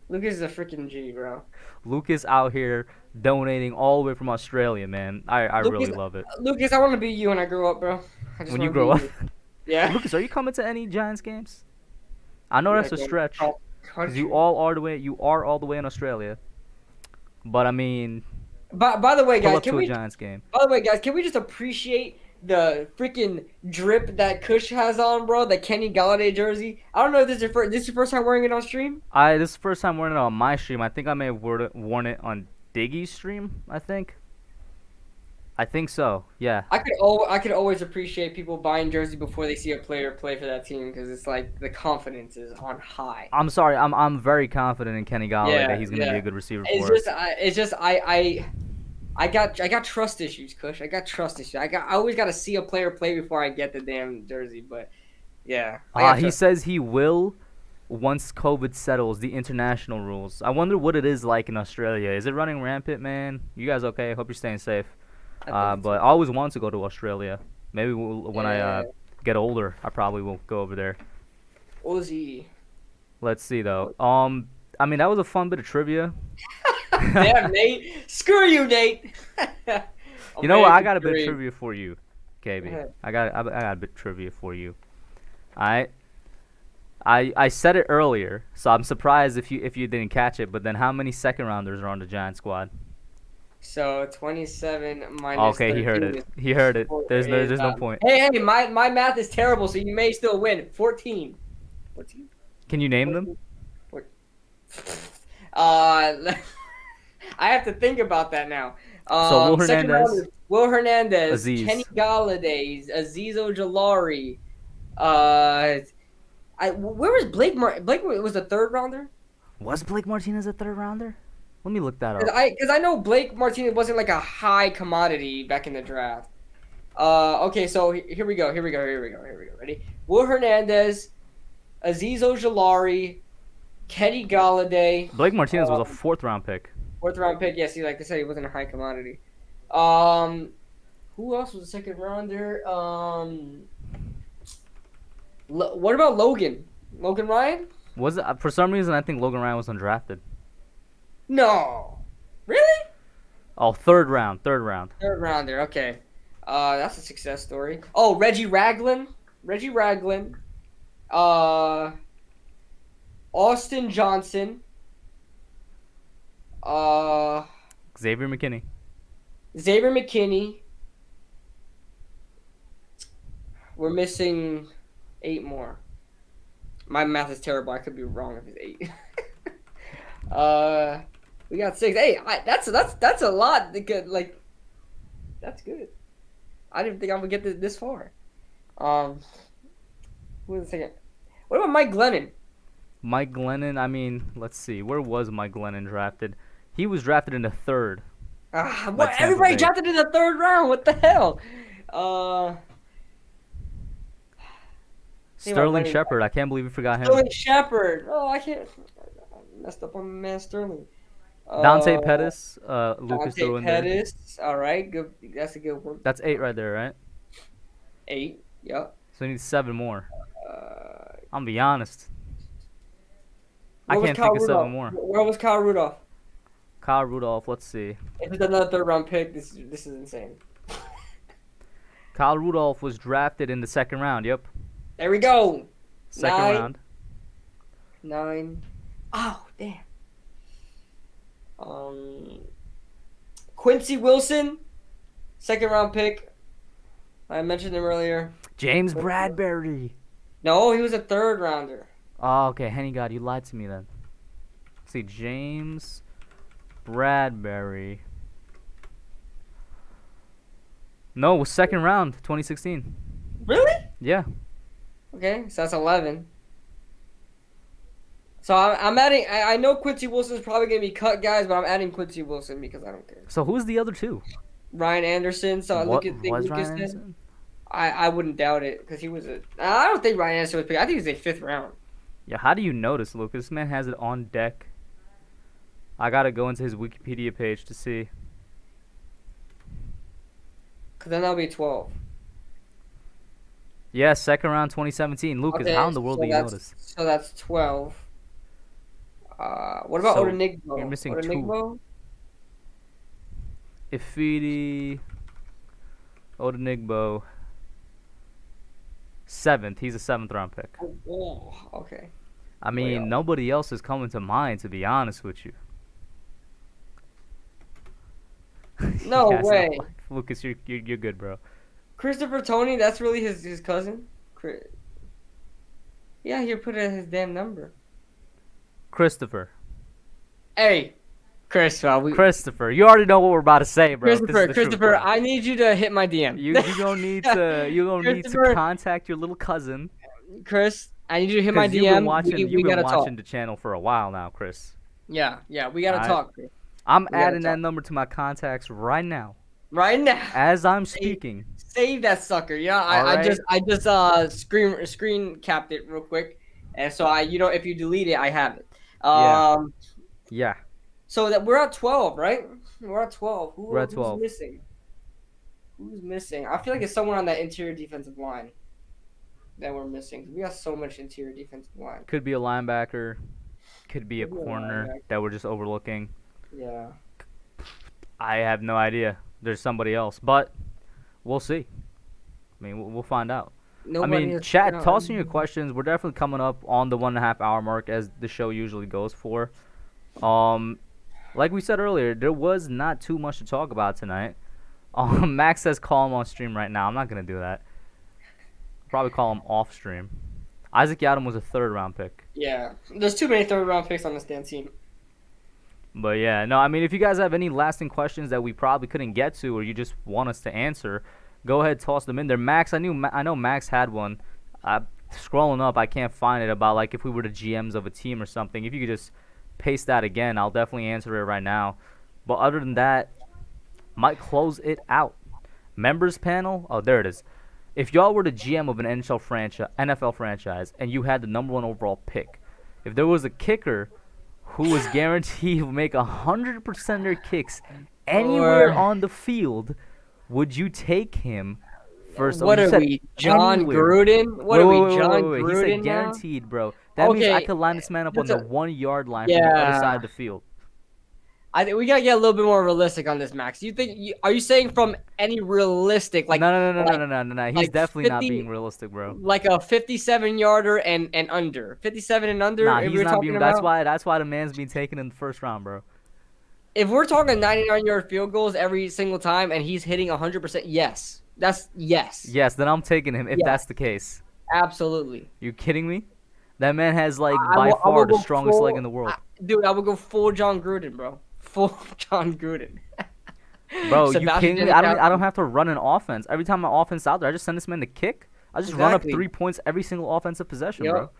Lucas is a freaking G, bro. Lucas out here donating all the way from Australia, man. I Lucas- really love it. Lucas, I want to be you when I grow up, bro. I just When you wanna grow be up. you. Yeah. Lucas, are you coming to any Giants games? I know that's a Like, stretch. country. Because you are all the way in Australia. But I mean, By the way, pull guys, up to a Giants game. can we just appreciate the freaking drip that Kush has on, bro? The Kenny Galladay jersey. I don't know if this is your first time wearing it on stream. This is the first time wearing it on my stream. I think I may have worn it on Diggy's stream. I think so. Yeah. I could always appreciate people buying jersey before they see a player play for that team, because it's like the confidence is on high. I'm sorry. I'm very confident in Kenny Galladay that he's gonna be a good receiver for us. I got trust issues, Kush. I got trust issues. I always got to see a player play before I get the damn jersey. But yeah, He says he will once COVID settles the international rules. I wonder what it is like in Australia. Is it running rampant, man? You guys okay? Hope you're staying safe. But I always want to go to Australia. Maybe when I get older, I probably will go over there. Ozzy. Let's see though. I mean that was a fun bit of trivia. Damn, Nate. Screw you, Nate. You know what? I got a bit of trivia for you, Go KB. ahead. I got a bit of trivia for you. Alright. I said it earlier, so I'm surprised if you didn't catch it. But then, how many second rounders are on the Giant squad? So 27 minus. Okay, he heard 13 it. He heard it. There's no is, point. Hey, my math is terrible, so you may still win. 14. 14. Can you name them? I have to think about that now. So Will second Hernandez, rounders, Will Hernandez, Aziz. Kenny Galladay, Aziz Ojulari. Where was Blake? Blake was a third rounder. Was Blake Martinez a third rounder? Let me look that up. Because I know Blake Martinez wasn't like a high commodity back in the draft. Okay, so here we go. Ready? Will Hernandez, Aziz Ojulari, Kenny Galladay. Blake Martinez was a fourth round pick. Fourth round pick. Yes, like I said, he wasn't a high commodity. Who else was a second rounder? What about Logan? Logan Ryan? Was it for some reason I think Logan Ryan was undrafted? No. Really? Oh, third round. Third rounder. Okay. That's a success story. Oh, Reggie Ragland. Austin Johnson. Xavier McKinney. Xavier McKinney. We're missing 8 more. My math is terrible. I could be wrong if it's 8. We got 6. Hey, that's a lot. Like That's good. I didn't think I would get this far. Who was the second? What about Mike Glennon? Mike Glennon, I mean, let's see. Where was Mike Glennon drafted? He was drafted in the 3rd. What? Everybody drafted in the 3rd round. What the hell? Sterling Shepard. I can't believe we forgot him. Sterling Shepard. Oh, I can't. I messed up on my man Sterling. Dante Pettis. Lucas Dante threw in there. Pettis. All right, good. That's a good one. That's 8 right there, right? 8. Yep. So we need 7 more. I'm gonna be honest. I can't think of 7 more. Where was Kyle Rudolph? Kyle Rudolph. Let's see. If it's another 3rd round pick, this is insane. Kyle Rudolph was drafted in the 2nd round. Yep. There we go. 2nd round. 9. Oh, damn. Quincy Wilson, 2nd round pick. I mentioned him earlier. James Bradbury. No, he was a 3rd rounder. Oh, okay. Henny God, you lied to me then. Let's see, James Bradbury. No, it was 2nd round, 2016. Really? Yeah. Okay, so that's 11. So I'm adding. I know Quincy Wilson's probably gonna be cut, guys, but I'm adding Quincy Wilson because I don't care. So who's the other 2? Ryan Anderson. So What look at was Lucas Ryan said. Anderson? I wouldn't doubt it because he was a. I don't think Ryan Anderson was picked. I think he was a 5th round. Yeah, how do you notice, Lucas? This man has it on deck. I gotta go into his Wikipedia page to see. Because then that'll be 12. Yeah, 2nd round, 2017. Lucas, Okay, how in the world so do you notice? So that's 12. What about So, Odenigbo? you're missing 2. Odenigbo? Ifidi, Odenigbo, 7th. He's a 7th round pick. Oh, okay. I mean, Well. nobody else is coming to mind, to be honest with you. No Yes, way. Lucas, you're good, bro. Christopher Tony, that's really his cousin? Yeah, he put in his damn number. Christopher. Hey, Christopher, you already know what we're about to say, bro. This is the truth, Christopher, bro. I need you to hit my DM. You gonna need to contact your little cousin. Chris, I need you to hit my DM. You've been gotta watching talk. the channel for a while now, Chris. Yeah, we gotta Alright. talk, Chris. I'm We gotta adding that talk. number to my contacts right now, Right now. as I'm speaking. Save that sucker. Yeah, Alright. I just screen capped it real quick, and so if you delete it, I have it. Yeah. So that we're at 12, right? We're at 12. We're at 12. Who's missing? Who's missing? I feel like it's someone on that interior defensive line that we're missing. We got so much interior defensive line. Could be a linebacker. Could be a Could be a corner linebacker. that we're just overlooking. Yeah. I have no idea. There's somebody else, but we'll see. I mean, we'll find out. Chat, toss in your questions. We're definitely coming up on the 1.5 hour mark as the show usually goes for. Like we said earlier, there was not too much to talk about tonight. Max says call him on stream right now. I'm not gonna do that. Probably call him off stream. Isaac Yadam was a 3rd round pick. Yeah. There's too many 3rd round picks on this damn team. But yeah, no, I mean, if you guys have any lasting questions that we probably couldn't get to, or you just want us to answer, go ahead, toss them in there. Max, I know Max had one. Scrolling up, I can't find it, about like if we were the GMs of a team or something. If you could just paste that again, I'll definitely answer it right now. But other than that, might close it out. Members panel. Oh, there it is. If y'all were the GM of an NFL franchise, and you had the number 1 overall pick, if there was a kicker who was guaranteed to make 100% of their kicks anywhere on the field, would you take him first? What are we, John Gruden? What are we, John Gruden? He said guaranteed, bro. That means I could line this man up on the 1 yard line from the other side of the field. I think we gotta get a little bit more realistic on this, Max. Are you saying from any realistic, like no. He's like definitely not 50 being realistic, bro. like a 57 yarder and under 57 and under? Nah, if he's we're not talking being. about? That's why the man's being taken in the 1st round, bro. If we're talking 99-yard field goals every single time and he's hitting 100%, yes, that's yes. Yes, then I'm taking him if that's the case. Absolutely. You kidding me? That man has by far the strongest leg in the world. Dude, I would go full John Gruden, bro. Full John Gruden. Bro, you Sebastian kidding me? I don't Janikowski. have to run an offense. Every time my offense is out there, I just send this man to kick. I just run up Exactly. 3 points every single offensive possession, bro. Yep.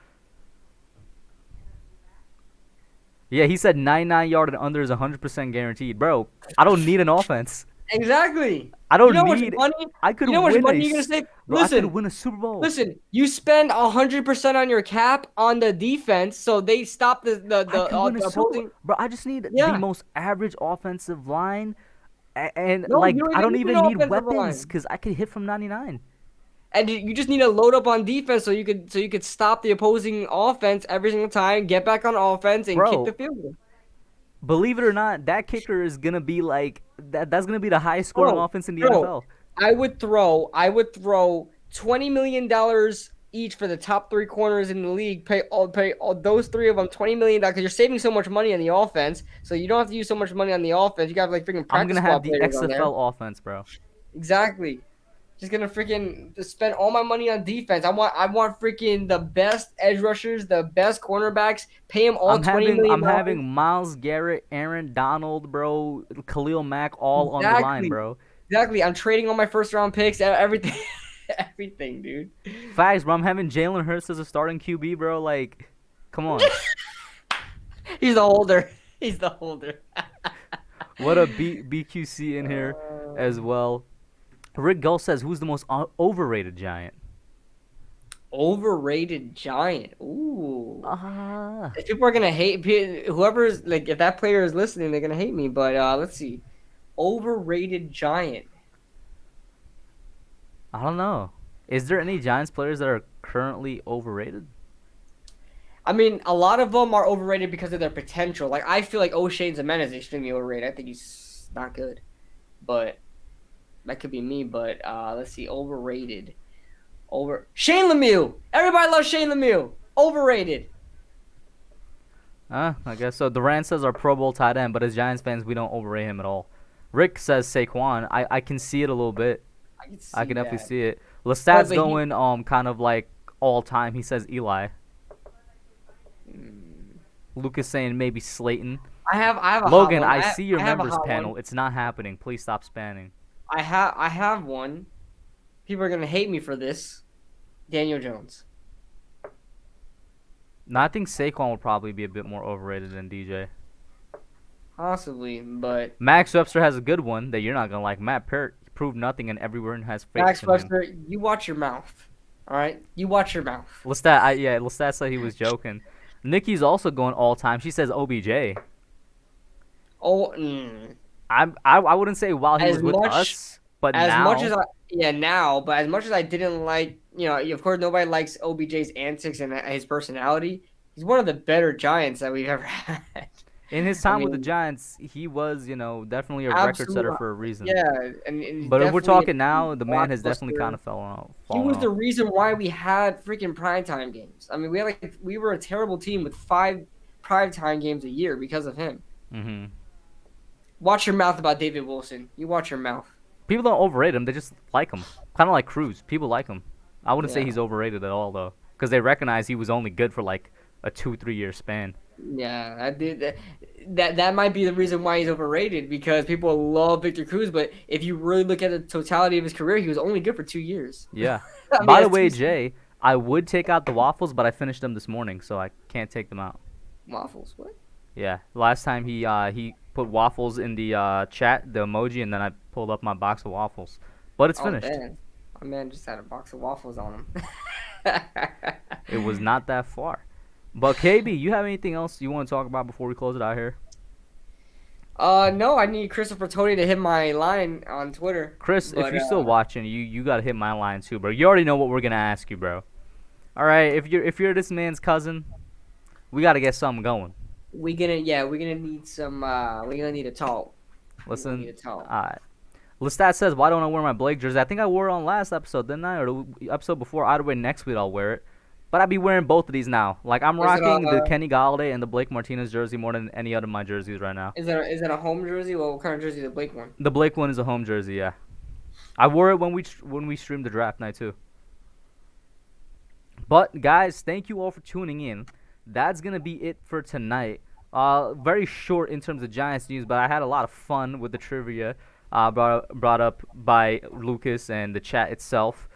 Yeah, he said 99-yard and under is 100% guaranteed. Bro, I don't need an offense. Exactly. I You don't know how much need. money? I could You know how much win money you're gonna save? Bro, I could Listen, win a Super Bowl. listen. You spend 100% on your cap on the defense, so they stop I could win a the Super Bowl. opposing. Bro, I just need the Yeah. most average offensive line. And, No, like, you don't I don't need even an need offensive weapons line. because I could hit from 99. And you just need to load up on defense so you could stop the opposing offense every single time, get back on offense, and kick Bro, the field goal. believe it or not, that kicker is going to be like, that's going to be the highest scoring offense in the NFL. I would throw $20 million each for the top 3 corners in the league. Pay all those 3 of them $20 million because you're saving so much money on the offense. So you don't have to use so much money on the offense. You got like freaking I'm practice going to squad have the players on there. XFL offense, bro. Exactly. Just gonna freaking just spend all my money on defense. I want freaking the best edge rushers, the best cornerbacks. Pay them all $20 million. I'm having Myles Garrett, Aaron Donald, bro, Khalil Mack all on the line, bro. Exactly. I'm trading all my first round picks, everything, everything, dude. Facts, bro. I'm having Jalen Hurts as a starting QB, bro. Like, come on. He's the holder. He's the holder. What a BQC in here as well. Rick Gull says, who's the most overrated Giant? Overrated Giant. Ooh. Ah. People are gonna hate whoever's like. If that player is listening, they're gonna hate me. But let's see. Overrated Giant. I don't know. Is there any Giants players that are currently overrated? I mean, a lot of them are overrated because of their potential. Like, I feel like O'Shane Ximena is extremely overrated. I think he's not good. But that could be me. But let's see. Overrated. Shane Lemieux. Everybody loves Shane Lemieux. Overrated. I guess so. The rant says our Pro Bowl tight end, but as Giants fans, we don't overrate him at all. Rick says Saquon. I can see it a little bit. I can definitely see it. Lestat's going kind of like all time. He says Eli. Lucas saying maybe Slayton. I have a Logan, hot one. I see your have a members hot panel. one. It's not happening. Please stop spanning. I have one. People are gonna hate me for this. Daniel Jones. No, I think Saquon will probably be a bit more overrated than DJ. Possibly, but Max Webster has a good one that you're not gonna like. Matt Peart proved nothing and everyone has faith Max in him. Webster, you watch your mouth. All right, you watch your mouth. Lestat said he was joking. Nikki's also going all time. She says OBJ. Oh, I wouldn't say while he was with us, but as now. much as but as much as I didn't like, of course nobody likes OBJ's antics and his personality. He's one of the better Giants that we've ever had. In his time with the Giants, he was, definitely a record setter for a reason. Yeah, and but if we're talking now, the man has definitely kind of fallen off. He was the reason why we had freaking primetime games. I mean, we were a terrible team with 5 primetime games a year because of him. Mm-hmm. Watch your mouth about David Wilson. You watch your mouth. People don't overrate him. They just like him. Kind of like Cruz. People like him. I wouldn't say he's overrated at all, though. Because they recognize he was only good for like a 2-3 year span. Yeah, that might be the reason why he's overrated, because people love Victor Cruz, but if you really look at the totality of his career, he was only good for 2 years. Yeah. By the way, Jay, I would take out the waffles, but I finished them this morning, so I can't take them out. Waffles? What? Yeah. Last time he put waffles in the chat, the emoji, and then I pulled up my box of waffles. But it's finished. Man. My man just had a box of waffles on him. It was not that far. But KB, you have anything else you want to talk about before we close it out here? No, I need Christopher Tony to hit my line on Twitter. Chris, if you're still watching, you gotta hit my line too, bro. You already know what we're gonna ask you, bro. All right, if you're this man's cousin, we gotta get something going. We're gonna need some. We're gonna need to talk. Listen, all right. Lestat says, why don't I wear my Blake jersey? I think I wore it on last episode, didn't I? Or the episode before. Either way, next week I'll wear it. But I'd be wearing both of these now. Like, I'm rocking the Kenny Galladay and the Blake Martinez jersey more than any other of my jerseys right now. Is that a home jersey? Well, what kind of jersey is the Blake one? The Blake one is a home jersey, yeah. I wore it when we streamed the draft night too. But guys, thank you all for tuning in. That's gonna be it for tonight. Very short in terms of Giants news, but I had a lot of fun with the trivia. brought up by Lucas and the chat itself,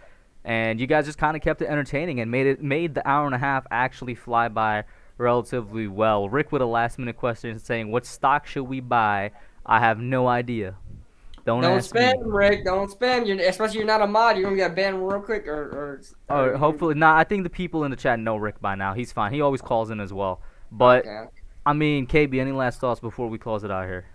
and you guys just kind of kept it entertaining and made the hour and a half actually fly by relatively well. Rick with a last minute question saying, "What stock should we buy?" I have no idea. Don't ask spam, me. Rick. Don't spam. Especially you're not a mod. You're gonna get banned real quick. Or hopefully not. I think the people in the chat know Rick by now. He's fine. He always calls in as well. But Okay. I mean, KB, any last thoughts before we close it out here?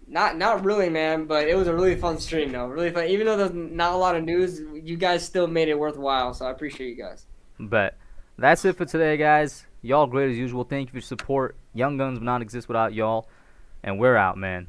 Not really, man. But it was a really fun stream, though. Really fun. Even though there's not a lot of news, you guys still made it worthwhile. So I appreciate you guys. But that's it for today, guys. Y'all great as usual. Thank you for your support. Young Guns would not exist without y'all. And we're out, man.